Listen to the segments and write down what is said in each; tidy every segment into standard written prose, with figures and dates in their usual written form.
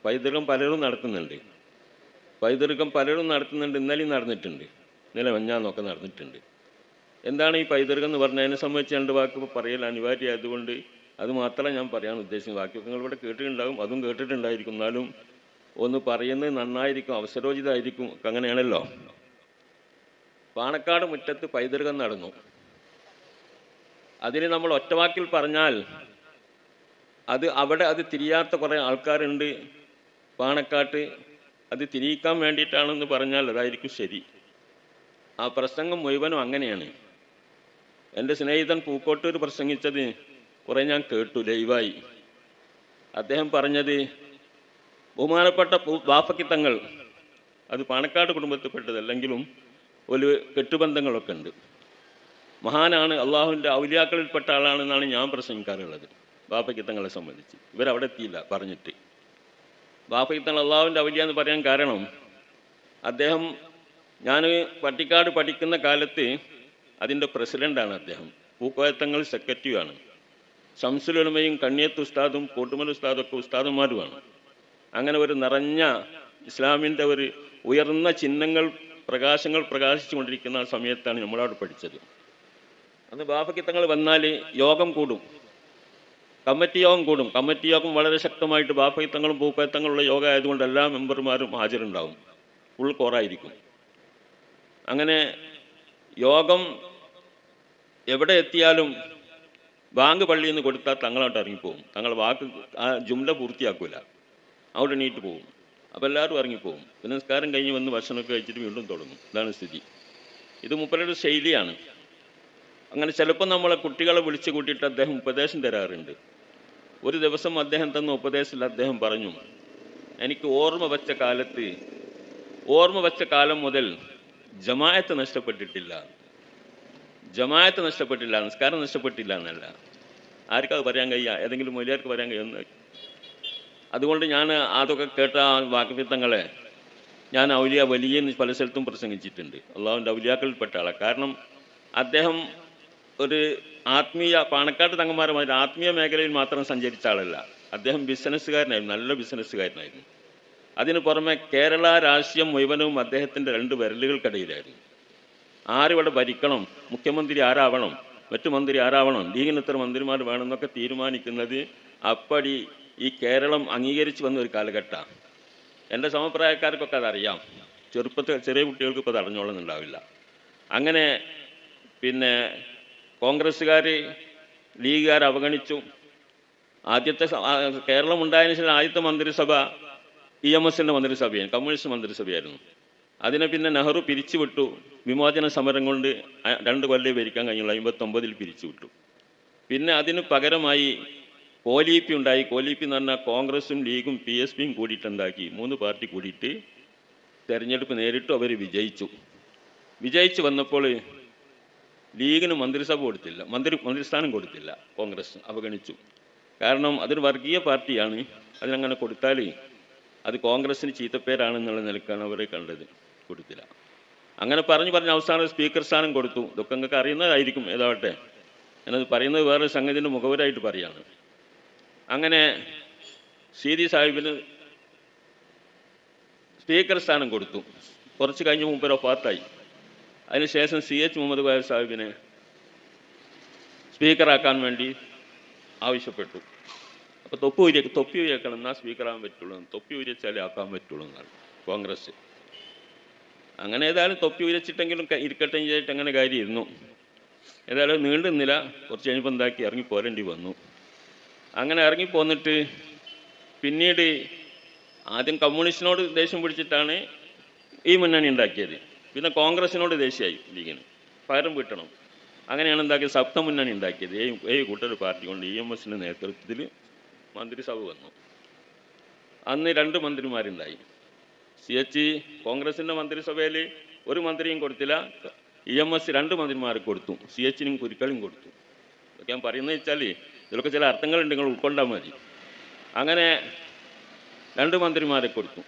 പൈതൃകം പലരും നടത്തുന്നുണ്ട്. ഇന്നലെയും നടന്നിട്ടുണ്ട്, ഇന്നലെ മെഞ്ഞാന്നൊക്കെ നടന്നിട്ടുണ്ട്. എന്താണ് ഈ പൈതൃകം എന്ന് പറഞ്ഞതിനെ സംബന്ധിച്ച് രണ്ട് വാക്ക് പറയൽ അനിവാര്യമായതുകൊണ്ട് അത് മാത്രമേ ഞാൻ പറയാൻ ഉദ്ദേശിക്കുന്നത്. ബാക്കിയൊക്കെ നിങ്ങൾ ഇവിടെ കേട്ടിട്ടുണ്ടാകും, അതും കേട്ടിട്ടുണ്ടായിരിക്കും. എന്നാലും ഒന്ന് പറയുന്നത് നന്നായിരിക്കും, അവസരോചിതമായിരിക്കും. അങ്ങനെയാണല്ലോ. പാണക്കാട് മുറ്റത്ത് പൈതൃകം നടന്നു. അതിന് നമ്മൾ ഒറ്റവാക്കിൽ പറഞ്ഞാൽ അത് തിരിയാത്ത കുറേ ആൾക്കാരുണ്ട് പാണക്കാട്ട്. അത് തിരിയിക്കാൻ വേണ്ടിയിട്ടാണെന്ന് പറഞ്ഞാൽ അതായിരിക്കും ശരി. ആ പ്രസംഗം മുഴുവനും അങ്ങനെയാണ്. എൻ്റെ സ്നേഹിതൻ പൂക്കോട്ടൂർ പ്രസംഗിച്ചത് കുറേ ഞാൻ കേട്ടു ലൈവായി. അദ്ദേഹം പറഞ്ഞത് ബഹുമാനപ്പെട്ട ബാഫക്കിത്തങ്ങൾ, അത് പാണക്കാട് കുടുംബത്തിൽപ്പെട്ടതല്ലെങ്കിലും ഒരു കെട്ടുബന്ധങ്ങളൊക്കെ ഉണ്ട്. മഹാനാണ്, അള്ളാഹുവിൻ്റെ ഔലിയാക്കളിൽപ്പെട്ട ആളാണെന്നാണ് ഞാൻ പ്രസംഗിക്കാറുള്ളത്. ബാഫക്കിത്തങ്ങളെ സംബന്ധിച്ച് ഇവരവിടെ എത്തിയില്ല പറഞ്ഞിട്ട്. ബാഫക്കിത്തങ്ങൾ അള്ളാഹുവിൻ്റെ ഔലിയ എന്ന് പറയാൻ കാരണം, അദ്ദേഹം ഞാൻ പട്ടിക്കാട് പഠിക്കുന്ന കാലത്ത് അതിൻ്റെ പ്രസിഡൻ്റാണ് അദ്ദേഹം. പൂക്കോയത്തങ്ങൾ സെക്രട്ടറിയാണ്. ശംസുലുലമയും കണ്ണിയത്ത് ഉസ്താദും കോട്ടുമൽ ഉസ്താദൊക്കെ ഉസ്താദന്മാരുമാണ്. അങ്ങനെ ഒരു നിറഞ്ഞ ഇസ്ലാമിൻ്റെ ഒരു ഉയർന്ന പ്രകാശങ്ങൾ പ്രകാശിച്ചു കൊണ്ടിരിക്കുന്ന സമയത്താണ് നമ്മളവിടെ പഠിച്ചത്. അന്ന് ബാഫക്കിത്തങ്ങൾ വന്നാൽ യോഗം കൂടും, കമ്മിറ്റി യോഗം വളരെ ശക്തമായിട്ട് ബാഫക്കിത്തങ്ങളും പൂക്കോയത്തങ്ങളുള്ള യോഗം ആയതുകൊണ്ട് എല്ലാ മെമ്പർമാരും ഹാജരുണ്ടാവും, ഫുൾ കോറായിരിക്കും. അങ്ങനെ യോഗം എവിടെ എത്തിയാലും ബാങ്ക് പള്ളിയിൽ നിന്ന് കൊടുത്താൽ തങ്ങളോട്ട് ഇറങ്ങിപ്പോവും. തങ്ങൾ വാക്ക് ആ ജുംല പൂർത്തിയാക്കൂല, അവിടെ എണീറ്റ് പോവും. അപ്പോൾ എല്ലാവരും ഇറങ്ങിപ്പോവും. പിന്നെ നിസ്കാരം കഴിഞ്ഞ് വന്ന് ഭക്ഷണമൊക്കെ കഴിച്ചിട്ട് വീണ്ടും തുടങ്ങും. ഇതാണ് സ്ഥിതി. ഇത് മൂപ്പരുടെ ശൈലിയാണ്. അങ്ങനെ ചിലപ്പോൾ നമ്മളെ കുട്ടികളെ വിളിച്ചു കൂട്ടിയിട്ട് അദ്ദേഹം ഉപദേശം തരാറുണ്ട്. ഒരു ദിവസം അദ്ദേഹം തന്ന ഉപദേശത്തിൽ അദ്ദേഹം പറഞ്ഞു, എനിക്ക് ഓർമ്മ വെച്ച കാലം മുതൽ ജമാഅത്ത് നഷ്ടപ്പെട്ടിട്ടില്ല, നിസ്കാരം നഷ്ടപ്പെട്ടില്ല എന്നല്ല. ആർക്കത് പറയാൻ കഴിയുക? ഏതെങ്കിലും മൊലിയാർക്ക് പറയാൻ കഴിയുന്ന? അതുകൊണ്ട് ഞാൻ അതൊക്കെ കേട്ട വാക്കഫിത്തങ്ങളെ ഞാൻ ഔലിയ വലിയ പല സ്ഥലത്തും പ്രസംഗിച്ചിട്ടുണ്ട്. അള്ളാഹുവിൻ്റെ ഔലിയാക്കളിൽപ്പെട്ട ആളാണ്. കാരണം അദ്ദേഹം ഒരു പാണക്കാട്ട് തങ്ങന്മാരുമായി ആത്മീയ മേഖലയിൽ മാത്രം സഞ്ചരിച്ച ആളല്ല. അദ്ദേഹം ബിസിനസ്സുകാരനായിരുന്നു, നല്ല ബിസിനസ്സുകാരനായിരുന്നു. അതിനു പുറമെ കേരള രാഷ്ട്രീയം മുഴുവനും അദ്ദേഹത്തിൻ്റെ 2 വിരലുകൾക്കിടയിലായിരുന്നു. ആരിവിടെ ഭരിക്കണം, മുഖ്യമന്ത്രി ആരാവണം, മറ്റു മന്ത്രി ആരാവണം, ലീഗിന് ഇത്ര മന്ത്രിമാർ വേണമെന്നൊക്കെ തീരുമാനിക്കുന്നത് അപ്പടി ഈ കേരളം അംഗീകരിച്ച് വന്ന ഒരു കാലഘട്ടമാണ്. എൻ്റെ സമപ്രായക്കാർക്കൊക്കെ അതറിയാം. ചെറിയ കുട്ടികൾക്ക് ഇപ്പോൾ അത് അറിഞ്ഞോളുന്നുണ്ടാവില്ല. അങ്ങനെ പിന്നെ കോൺഗ്രസ്സുകാർ ലീഗുകാർ അവഗണിച്ചു. കേരളം ഉണ്ടായതിനു ശേഷം ആദ്യത്തെ മന്ത്രിസഭ EMSൻ്റെ മന്ത്രിസഭയാണ്, കമ്മ്യൂണിസ്റ്റ് മന്ത്രിസഭയായിരുന്നു. അതിനെ പിന്നെ നെഹ്റു പിരിച്ചുവിട്ടു. വിമോചന സമരം കൊണ്ട് 2 കൊല്ലം ഭരിക്കാൻ കഴിഞ്ഞുള്ളൂ. 59 പിരിച്ചുവിട്ടു. പിന്നെ അതിന് പകരമായി കോലീപ്പി ഉണ്ടായി. കോലീപ്പി എന്ന് പറഞ്ഞാൽ കോൺഗ്രസും ലീഗും PSPയും കൂടിയിട്ടുണ്ടാക്കി. 3 പാർട്ടി കൂടിയിട്ട് തെരഞ്ഞെടുപ്പ് നേരിട്ടു. അവർ വിജയിച്ചു വന്നപ്പോൾ ലീഗിന് മന്ത്രിസഭ കൊടുത്തില്ല, മന്ത്രിസ്ഥാനം കൊടുത്തില്ല. കോൺഗ്രസ് അവഗണിച്ചു. കാരണം അതൊരു വർഗീയ പാർട്ടിയാണ്, അതിനങ്ങനെ കൊടുത്താൽ അത് കോൺഗ്രസ്സിന് ചീത്തപ്പേരാണെന്നുള്ള നിലക്കാണ് അവരെ കണ്ടത്. കൊടുത്തില്ല. അങ്ങനെ പറഞ്ഞ് അവസാനം സ്പീക്കർ സ്ഥാനം കൊടുത്തു. ഇതൊക്കെ നിങ്ങൾക്ക് അറിയുന്നതായിരിക്കും, ഏതാവട്ടെ. ഞാനത് പറയുന്നത് വേറെ സംഗതിൻ്റെ മുഖവരായിട്ട് പറയാണ്. അങ്ങനെ സീതി സാഹിബിന് സ്പീക്കർ സ്ഥാനം കൊടുത്തു. കുറച്ച് കഴിഞ്ഞ് മുമ്പ് വഫാത്തായി. അതിനുശേഷം CH മുഹമ്മദ് കോയ സാഹിബിനെ സ്പീക്കറാക്കാൻ വേണ്ടി ആവശ്യപ്പെട്ടു. അപ്പോൾ തൊപ്പി ഉയക്കണം, എന്നാൽ സ്പീക്കറാകാൻ പറ്റുള്ളൂ, തൊപ്പി ഉയച്ചാലേ ആക്കാൻ പറ്റുള്ളൂ എന്നാണ് കോൺഗ്രസ്. അങ്ങനെ ഏതായാലും തൊപ്പി ഉയച്ചിട്ടെങ്കിലും ഇരിക്കട്ടെ ചെയ്തിട്ട് അങ്ങനെ കാര്യമായിരുന്നു. ഏതായാലും നീണ്ടുന്നില്ല. കുറച്ച് കഴിഞ്ഞപ്പോൾ എന്താക്കി ഇറങ്ങിപ്പോരേണ്ടി വന്നു. അങ്ങനെ ഇറങ്ങിപ്പോന്നിട്ട് പിന്നീട് ആദ്യം കമ്മ്യൂണിസ്റ്റിനോട് ദേഷ്യം പിടിച്ചിട്ടാണ് ഈ മുന്നണി ഉണ്ടാക്കിയത്. പിന്നെ കോൺഗ്രസിനോട് ദേഷ്യമായി ലീഗിന്, പകരം വീട്ടണം. അങ്ങനെയാണ് എന്താക്കിയത്, സപ്ത മുന്നണി ഉണ്ടാക്കിയത്. 7 കൂട്ടർ പാർട്ടി കൊണ്ട് EMSൻ്റെ നേതൃത്വത്തിൽ മന്ത്രിസഭ വന്നു. അന്ന് 2 മന്ത്രിമാരുണ്ടായി. CH കോൺഗ്രസിൻ്റെ മന്ത്രിസഭയിൽ 1 മന്ത്രിയും കൊടുത്തില്ല. EMS 2 മന്ത്രിമാർക്ക് കൊടുത്തു. CHനും കുരുക്കളും കൊടുത്തു. ഇതൊക്കെ ഞാൻ പറയുന്നത് വെച്ചാൽ ഇതിലൊക്കെ ചില അർത്ഥങ്ങളുണ്ട്, നിങ്ങൾ ഉൾക്കൊണ്ടാൽ മതി. അങ്ങനെ 2 മന്ത്രിമാരെ കൊടുത്തു.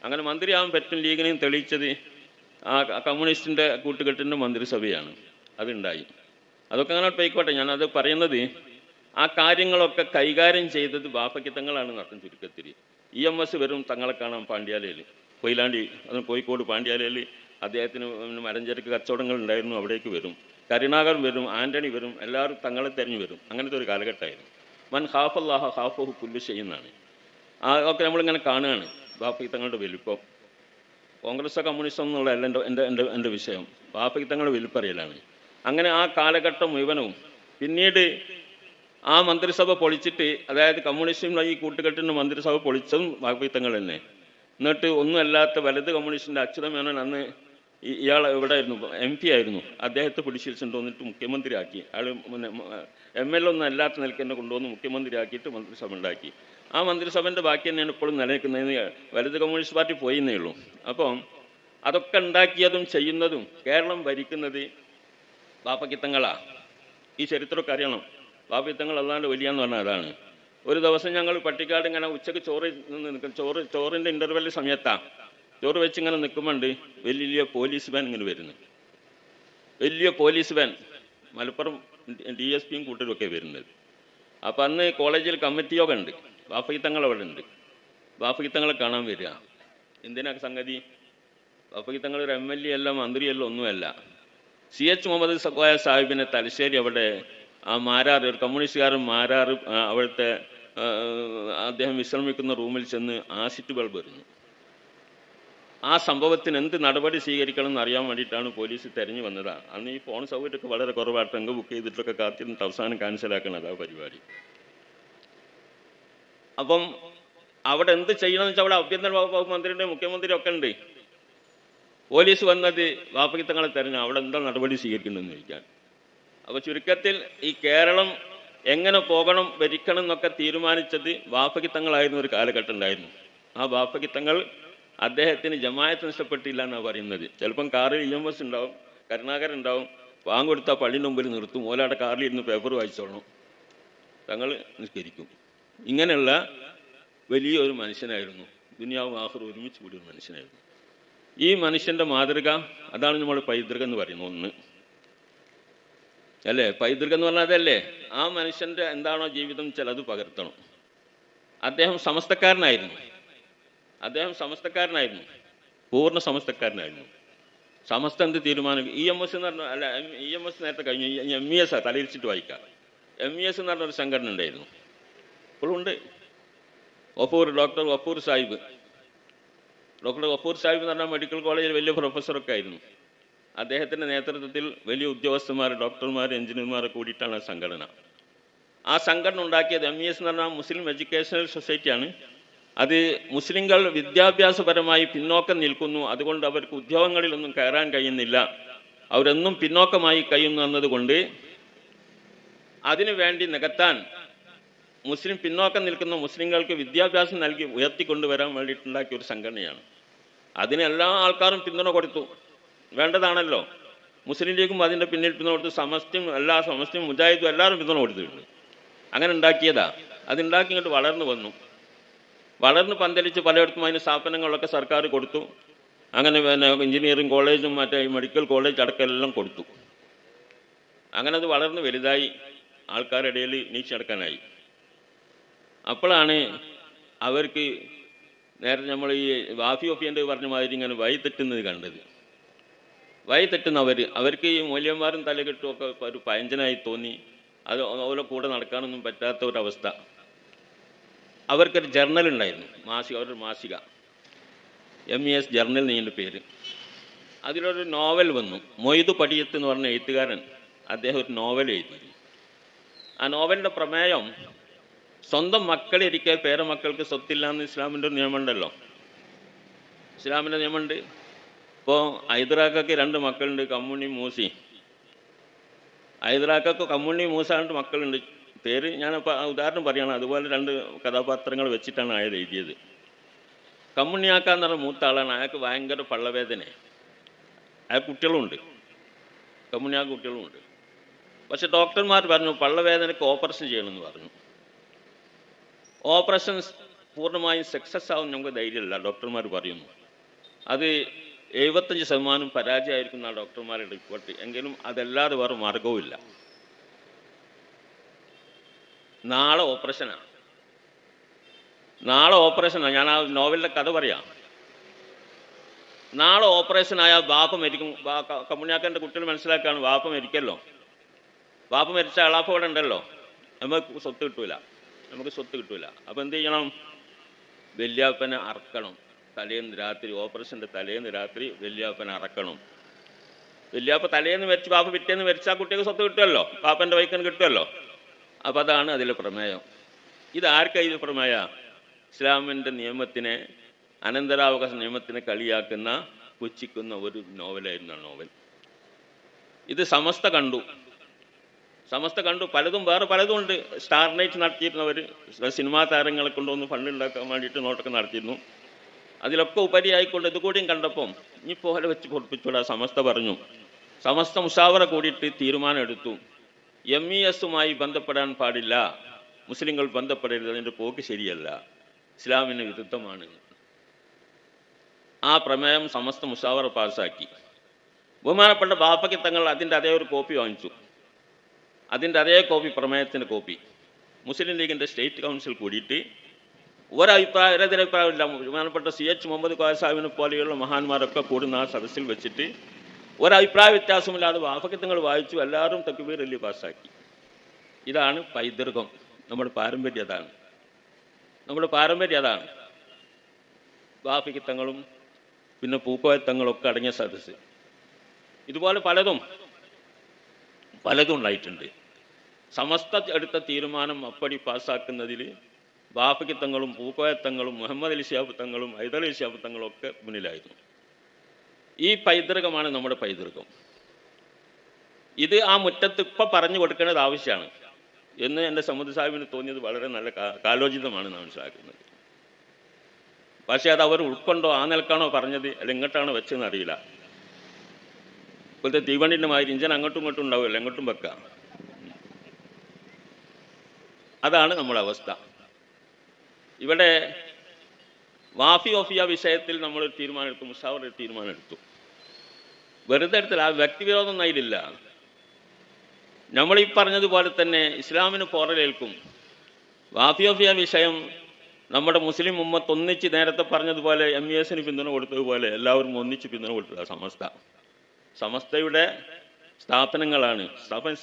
അങ്ങനെ മന്ത്രിയാവാൻ പറ്റും ലീഗിനെയും തെളിയിച്ചത് ആ കമ്മ്യൂണിസ്റ്റിൻ്റെ കൂട്ടുകെട്ടിൻ്റെ മന്ത്രിസഭയാണ്. അതുണ്ടായി. അതൊക്കെ അങ്ങനെ പോയിക്കോട്ടെ. ഞാനത് പറയുന്നത് ആ കാര്യങ്ങളൊക്കെ കൈകാര്യം ചെയ്തത് ബാഫക്കിത്തങ്ങളാണ് നടത്തും ചുരുക്കത്തിൽ. EMS വരും തങ്ങളെ കാണാൻ പാണ്ഡ്യാലയിൽ, കൊയിലാണ്ടി, കോഴിക്കോട് പാണ്ഡ്യാലയിൽ അദ്ദേഹത്തിന് മലഞ്ചരക്ക് കച്ചവടങ്ങൾ ഉണ്ടായിരുന്നു, അവിടേക്ക് വരും. കരുണാകരൻ വരും, ആൻ്റണി വരും, എല്ലാവരും തങ്ങളെ തിരഞ്ഞു വരും. അങ്ങനത്തെ ഒരു കാലഘട്ടമായിരുന്നു. മൻ ഖാഫല്ലാഹ ഖാഫഹു കുല്ലു ഷൈഇന്നാണ്. ഒക്കെ നമ്മളിങ്ങനെ കാണുകയാണ് ബാപ്പി തങ്ങളുടെ വലിപ്പം. കോൺഗ്രസോ കമ്മ്യൂണിസ്റ്റോ എന്നുള്ളതല്ല എൻ്റെ വിഷയം, ബാപ്പി തങ്ങളുടെ വലിപ്പറിയലാണ്. അങ്ങനെ ആ കാലഘട്ടം മുഴുവനും പിന്നീട് ആ മന്ത്രിസഭ പൊളിച്ചിട്ട്, അതായത് കമ്മ്യൂണിസ്റ്റിൻ്റെ ഈ കൂട്ടുകെട്ടിൻ്റെ മന്ത്രിസഭ പൊളിച്ചതും ബാപ്പി തങ്ങൾ തന്നെ. എന്നിട്ട് ഒന്നുമല്ലാത്ത വലത് കമ്മ്യൂണിസ്റ്റിൻ്റെ അച്യുതമേനോൻ അന്ന് ഇയാൾ ഇവിടെ ആയിരുന്നു, MP ആയിരുന്നു, അദ്ദേഹത്തെ പിടിച്ചിരിച്ചുകൊണ്ട് വന്നിട്ട് മുഖ്യമന്ത്രിയാക്കി. അയാൾ MLA ഒന്നും അല്ലാത്ത നിലയ്ക്ക് തന്നെ കൊണ്ടുവന്ന് മുഖ്യമന്ത്രിയാക്കിയിട്ട് മന്ത്രിസഭ ഉണ്ടാക്കി. ആ മന്ത്രിസഭൻ്റെ ബാക്കി തന്നെയാണ് ഇപ്പോഴും നിലനിൽക്കുന്നതിന്. വലത് കമ്മ്യൂണിസ്റ്റ് പാർട്ടി പോയിന്നേ ഉള്ളൂ. അപ്പം അതൊക്കെ ഉണ്ടാക്കിയതും ചെയ്യുന്നതും കേരളം ഭരിക്കുന്നത് ബാപ്പക്കിത്തങ്ങളാണ്. ഈ ചരിത്രമൊക്കെ അറിയണം. ബാപ്പക്കിത്തങ്ങൾ അല്ലാണ്ട് വലിയാന്ന് പറഞ്ഞാൽ അതാണ്. ഒരു ദിവസം ഞങ്ങൾ പട്ടിക്കാട് ഇങ്ങനെ ഉച്ചയ്ക്ക് ചോറിൻ്റെ ഇൻ്റർവെല്ല് സമയത്താണ് ചോറ് വെച്ച് ഇങ്ങനെ നിൽക്കുമ്പോണ്ട് വലിയ പോലീസ് വാൻ ഇങ്ങനെ വരുന്നു. വലിയ പോലീസ് വാൻ, മലപ്പുറം DSPയും കൂട്ടരുമൊക്കെ വരുന്നത്. അപ്പം അന്ന് കോളേജിൽ കമ്മിറ്റി യോഗം ഉണ്ട്, ബാപ്പക്കിത്തങ്ങൾ അവിടെ ഉണ്ട്. ബാപ്പക്കിത്തങ്ങളെ കാണാൻ വരിക. എന്തിനാ സംഗതി? ബാപ്പക്കിത്തങ്ങൾ ഒരു MLA അല്ല, മന്ത്രിയല്ല, ഒന്നുമല്ല. CH മുഹമ്മദ് സഖായ സാഹിബിനെ തലശ്ശേരി അവിടെ ആ മാരാർ, ഒരു കമ്മ്യൂണിസ്റ്റുകാരൻ മാരാർ, അവിടുത്തെ അദ്ദേഹം വിശ്രമിക്കുന്ന റൂമിൽ ചെന്ന് ആസിഡ് ബൾബ് എറിഞ്ഞു. ആ സംഭവത്തിന് എന്ത് നടപടി സ്വീകരിക്കണം എന്ന് അറിയാൻ വേണ്ടിയിട്ടാണ് പോലീസ് തെരഞ്ഞു വന്നതാണ്. അന്ന് ഈ ഫോൺ സൗകര്യമൊക്കെ വളരെ കുറവായിട്ട് അങ്ങ് ബുക്ക് ചെയ്തിട്ടൊക്കെ കാത്തിരുന്നിട്ട് അവസാനം ക്യാൻസലാക്കണം, അതാ പരിപാടി. അപ്പം അവിടെ എന്ത് ചെയ്യണമെന്ന് വെച്ചാൽ അവിടെ ആഭ്യന്തര വകുപ്പ് മന്ത്രിയുടെ മുഖ്യമന്ത്രി ഒക്കെ ഉണ്ട്. പോലീസ് വന്നത് ബാപ്പക്കിത്തങ്ങളെ തെരഞ്ഞു, അവിടെ എന്താ നടപടി സ്വീകരിക്കണമെന്ന് ചോദിക്കാൻ. അപ്പോൾ ചുരുക്കത്തിൽ ഈ കേരളം എങ്ങനെ പോകണം, ഭരിക്കണം എന്നൊക്കെ തീരുമാനിച്ചത് ബാപ്പക്കിത്തങ്ങളായിരുന്ന ഒരു കാലഘട്ടം ഉണ്ടായിരുന്നു. ആ ബാപ്പക്കിത്തങ്ങൾ അദ്ദേഹത്തിന് ജമായത്ത് നഷ്ടപ്പെട്ടില്ല എന്നാണ് പറയുന്നത്. ചിലപ്പം കാറിൽ EMS ഉണ്ടാവും, കരുണാകരൻ ഉണ്ടാവും, കൊടുത്താൽ പള്ളിൻ്റെ മുമ്പിൽ നിർത്തും, ഓലാടെ കാറിൽ ഇരുന്ന് പേപ്പർ വായിച്ചോളണം, തങ്ങൾ നിസ്കരിക്കും. ഇങ്ങനെയുള്ള വലിയൊരു മനുഷ്യനായിരുന്നു. ദുനിയാവും ആഖിറവും ഒരുമിച്ച് കൂടിയ ഒരു മനുഷ്യനായിരുന്നു. ഈ മനുഷ്യൻ്റെ മാതൃക അതാണ് നമ്മൾ പൈതൃകം എന്ന് പറയുന്നത്. ഒന്ന് അല്ലേ, പൈതൃകം എന്ന് പറഞ്ഞാൽ അതല്ലേ, ആ മനുഷ്യൻ്റെ എന്താണോ ജീവിതം ചിലത് പകർത്തണം. അദ്ദേഹം സമസ്തക്കാരനായിരുന്നു, പൂർണ്ണ സമസ്തക്കാരനായിരുന്നു. സമസ്ത എന്ത് തീരുമാനം, EMS എന്ന് പറഞ്ഞ അല്ല, EMS നേരത്തെ കഴിഞ്ഞു, MES തലയിരിച്ചിട്ട് വായിക്കാം. MES എന്ന് പറഞ്ഞൊരു സംഘടന ഉണ്ടായിരുന്നു, ഇപ്പോഴും ഉണ്ട്. ഡോക്ടർ ഗഫൂർ സാഹിബ് എന്ന് പറഞ്ഞാൽ മെഡിക്കൽ കോളേജിൽ വലിയ പ്രൊഫസറൊക്കെ ആയിരുന്നു. അദ്ദേഹത്തിൻ്റെ നേതൃത്വത്തിൽ വലിയ ഉദ്യോഗസ്ഥന്മാർ, ഡോക്ടർമാർ, എഞ്ചിനീയർമാരൊക്കെ കൂടിയിട്ടാണ് ആ സംഘടന. ആ സംഘടന ഉണ്ടാക്കിയത് MES എന്ന് പറഞ്ഞാൽ മുസ്ലിം എഡ്യൂക്കേഷണൽ സൊസൈറ്റിയാണ്. അത് മുസ്ലിങ്ങൾ വിദ്യാഭ്യാസപരമായി പിന്നോക്കം നിൽക്കുന്നു, അതുകൊണ്ട് അവർക്ക് ഉദ്യോഗങ്ങളിലൊന്നും കയറാൻ കഴിയുന്നില്ല, അവരെന്നും പിന്നോക്കമായി കഴിയുന്നു എന്നതുകൊണ്ട് അതിനു വേണ്ടി നികത്താൻ പിന്നോക്കം നിൽക്കുന്ന മുസ്ലിങ്ങൾക്ക് വിദ്യാഭ്യാസം നൽകി ഉയർത്തിക്കൊണ്ടുവരാൻ വേണ്ടിയിട്ടുണ്ടാക്കിയ ഒരു സംഘടനയാണ്. അതിന് എല്ലാ ആൾക്കാരും പിന്തുണ കൊടുത്തു, വേണ്ടതാണല്ലോ. മുസ്ലിം ലീഗും അതിൻ്റെ പിന്നിൽ പിന്തുണ കൊടുത്തു, സമസ്തയും മുജാഹിദും എല്ലാവരും പിന്തുണ കൊടുത്തിട്ടുണ്ട്. അങ്ങനെ ഉണ്ടാക്കിയതാ. അതുണ്ടാക്കി ഇങ്ങോട്ട് വളർന്ന് പന്തലിച്ച് പലയിടത്തും അതിന് സ്ഥാപനങ്ങളൊക്കെ സർക്കാർ കൊടുത്തു. അങ്ങനെ എഞ്ചിനീയറിംഗ് കോളേജും മറ്റേ മെഡിക്കൽ കോളേജ് അടക്കമെല്ലാം കൊടുത്തു. അങ്ങനെ അത് വളർന്ന് വലുതായി, ആൾക്കാരുടെ ഇടയിൽ നീച്ചടക്കാനായി. അപ്പോഴാണ് അവർക്ക് നേരത്തെ നമ്മൾ ഈ വാഫി ഒഫിയൻ്റെ പറഞ്ഞ മാതിരി ഇങ്ങനെ വഴിതെറ്റുന്നത് കണ്ടത്. അവർക്ക് ഈ മൂല്യന്മാരും തലകെട്ടുമൊക്കെ ഒരു പയഞ്ചനായി തോന്നി. അത് അതുപോലെ കൂടെ നടക്കാനൊന്നും പറ്റാത്ത ഒരവസ്ഥ. അവർക്കൊരു ജേർണൽ ഉണ്ടായിരുന്നു, അവരുടെ മാസിക, MES ജേർണൽ എന്നതിൻ്റെ പേര്. അതിലൊരു നോവൽ വന്നു. മൊയ്തു പടിയത്ത് എന്ന് പറഞ്ഞ എഴുത്തുകാരൻ, അദ്ദേഹം ഒരു നോവൽ എഴുതി. ആ നോവലിൻ്റെ പ്രമേയം സ്വന്തം മക്കളിരിക്കെ പേരമക്കൾക്ക് സ്വത്തില്ല എന്ന് ഇസ്ലാമിൻ്റെ ഒരു നിയമമുണ്ടല്ലോ. ഇസ്ലാമിൻ്റെ നിയമമുണ്ട്. ഇപ്പോൾ ഹൈദരാക്കക്ക് 2 മക്കളുണ്ട്, കമ്മുണ്ണി മൂസി. ഹൈദരാക്കക്ക് കമ്മുണ്ണി മൂസാണ്ട് മക്കളുണ്ട്. പേര് ഞാനിപ്പോൾ ഉദാഹരണം പറയുകയാണ്. അതുപോലെ 2 കഥാപാത്രങ്ങൾ വെച്ചിട്ടാണ് അയാൾ എഴുതിയത്. കമ്മുണ്ണിയാക്കാന്ന് പറഞ്ഞ മൂത്ത ആളാണ്. അയാൾക്ക് ഭയങ്കര പള്ളവേദന. അയാൾക്ക് കുട്ടികളുമുണ്ട്, കമ്മുണ്ണിയാക്ക് കുട്ടികളുമുണ്ട്. പക്ഷെ ഡോക്ടർമാർ പറഞ്ഞു പള്ളവേദനയ്ക്ക് ഓപ്പറേഷൻ ചെയ്യണമെന്ന് പറഞ്ഞു. ഓപ്പറേഷൻ പൂർണ്ണമായും സക്സസ് ആവും നമുക്ക് ധൈര്യമില്ല, ഡോക്ടർമാർ പറയുന്നു. അത് 75% പരാജയമായിരിക്കും എന്നാണ് ഡോക്ടർമാരുടെ റിപ്പോർട്ട്. എങ്കിലും അതല്ലാതെ വേറെ മാർഗവുമില്ല. നാളെ ഓപ്പറേഷനാണ്. നാളെ ഓപ്പറേഷനാണ്. ഞാൻ ആ നോവലിൻ്റെ കഥ പറയാം. നാളെ ഓപ്പറേഷനായാൽ ബാപ്പ മരിക്കും. കമ്മുണിയാക്കൻ്റെ കുട്ടികൾ മനസ്സിലാക്കുകയാണ് ബാപ്പ മരിക്കല്ലോ. ബാപ്പ മരിച്ച അളാപ്പ ഇവിടെ ഉണ്ടല്ലോ, നമുക്ക് സ്വത്ത് കിട്ടൂല. അപ്പോൾ എന്ത് ചെയ്യണം? വല്യാപ്പനെ അറക്കണം. തലേന്ന് രാത്രി, ഓപ്പറേഷൻ്റെ തലേന്ന് രാത്രി വല്യാപ്പനെ അറക്കണം. വല്യാപ്പ തലേന്ന് മരിച്ച് ബാപ്പ പിറ്റേന്ന് മരിച്ചാൽ കുട്ടിക്ക് സ്വത്ത് കിട്ടുമല്ലോ, ബാപ്പൻ്റെ വൈക്കന് കിട്ടുമല്ലോ. അപ്പോൾ അതാണ് അതിലെ പ്രമേയം. ഇതാർക്കാ ഇത് പ്രമേയ? ഇസ്ലാമിൻ്റെ നിയമത്തിനെ, അനന്തരാവകാശ നിയമത്തിനെ കളിയാക്കുന്ന, പുച്ഛിക്കുന്ന ഒരു നോവലായിരുന്നു ആ നോവൽ. ഇത് സമസ്ത കണ്ടു. പലതും വേറെ പലതും ഉണ്ട്. സ്റ്റാർ നൈറ്റ് നടത്തിയിരുന്നവർ സിനിമാ താരങ്ങളെ കൊണ്ടുവന്ന് ഫണ്ടുണ്ടാക്കാൻ വേണ്ടിയിട്ട് നോട്ടൊക്കെ നടത്തിയിരുന്നു. അതിലൊക്കെ ഉപരിയായിക്കൊണ്ട് ഇതുകൂടിയും കണ്ടപ്പം ഇനി പോലെ വെച്ച് പൊറപ്പിച്ചൂടാ. സമസ്ത പറഞ്ഞു. സമസ്ത മുഷാവറ കൂടിയിട്ട് തീരുമാനം എടുത്തു, MES-ഉമായി ബന്ധപ്പെടാൻ പാടില്ല, മുസ്ലിങ്ങൾ ബന്ധപ്പെടരുത്, അതിൻ്റെ പോക്ക് ശരിയല്ല, ഇസ്ലാമിന് വിരുദ്ധമാണ്. ആ പ്രമേയം സമസ്ത മുഷാവറ പാസ്സാക്കി. ബഹുമാനപ്പെട്ട ബാപ്പയ്ക്ക് തങ്ങൾ അതിൻ്റെ അതേ ഒരു കോപ്പി വാങ്ങിച്ചു. അതിൻ്റെ അതേ കോപ്പി, പ്രമേയത്തിൻ്റെ കോപ്പി, മുസ്ലിം ലീഗിൻ്റെ സ്റ്റേറ്റ് കൗൺസിൽ കൂടിയിട്ട് ഒരഭിപ്രായമില്ല. ബഹുമാനപ്പെട്ട CH മുഹമ്മദ് കോയ സാഹിബിനെ പോലെയുള്ള മഹാന്മാരൊക്കെ കൂടുന്ന ആ സദസ്സിൽ വെച്ചിട്ട് ഒരഭിപ്രായ വ്യത്യാസമില്ലാതെ ബാപ്പയ്ക്ക് തങ്ങൾ വായിച്ചു. എല്ലാവരും തക്ബീർ ചൊല്ലി പാസ്സാക്കി. ഇതാണ് പൈതൃകം. നമ്മുടെ പാരമ്പര്യം അതാണ്. ബാപ്പയ്ക്ക് തങ്ങളും പിന്നെ പൂക്കോയ തങ്ങളൊക്കെ അടങ്ങിയ സദസ്സ്. ഇതുപോലെ പലതും ഉണ്ടായിട്ടുണ്ട്. സമസ്ത എടുത്ത തീരുമാനം അപ്പടി പാസ്സാക്കുന്നതിൽ ബാപ്പയ്ക്ക് തങ്ങളും പൂക്കോയ തങ്ങളും മുഹമ്മദ് അലി ശിഹാബ് തങ്ങളും ഹൈദർ അലി ശിഹാബ് തങ്ങളും ഒക്കെ മുന്നിലായിരുന്നു. ഈ പൈതൃകമാണ് നമ്മുടെ പൈതൃകം. ഇത് ആ മുറ്റത്ത് ഇപ്പം പറഞ്ഞു കൊടുക്കേണ്ടത് ആവശ്യമാണ് എന്ന് എൻ്റെ സമുദ്ര സാഹിബിന് തോന്നിയത് വളരെ നല്ല കാലോചിതമാണ് മനസ്സിലാക്കുന്നത്. പക്ഷേ അത് അവർ ഉൾക്കൊണ്ടോ, ആ നിലക്കാണോ പറഞ്ഞത്, അല്ലെങ്കിൽ ഇങ്ങോട്ടാണോ വെച്ചതെന്ന് അറിയില്ല. ഇപ്പോഴത്തെ തീവണ്ടിൻ്റെ മാതിരി ഇഞ്ചൻ അങ്ങോട്ടും ഇങ്ങോട്ടും ഉണ്ടാവില്ല, എങ്ങോട്ടും വെക്കാം. അതാണ് നമ്മുടെ അവസ്ഥ. ഇവിടെ വാഫി ഓഫിയ വിഷയത്തിൽ നമ്മളൊരു തീരുമാനമെടുത്തു, മുഷാവറ ഒരു തീരുമാനമെടുത്തു. വെറുതെ എടുത്തില്ല, ആ വ്യക്തിവിരോധം അതിലില്ല. നമ്മളീ പറഞ്ഞതുപോലെ തന്നെ ഇസ്ലാമിന് പോറലേൽക്കും. വാഫി ഓഫിയ വിഷയം നമ്മുടെ മുസ്ലിം ഉമ്മത്ത് ഒന്നിച്ച് നേരത്തെ പറഞ്ഞതുപോലെ MES-ന് പിന്തുണ കൊടുത്തതുപോലെ എല്ലാവരും ഒന്നിച്ച് പിന്തുണ കൊടുത്തത് സമസ്തയുടെ സ്ഥാപനങ്ങളാണ്.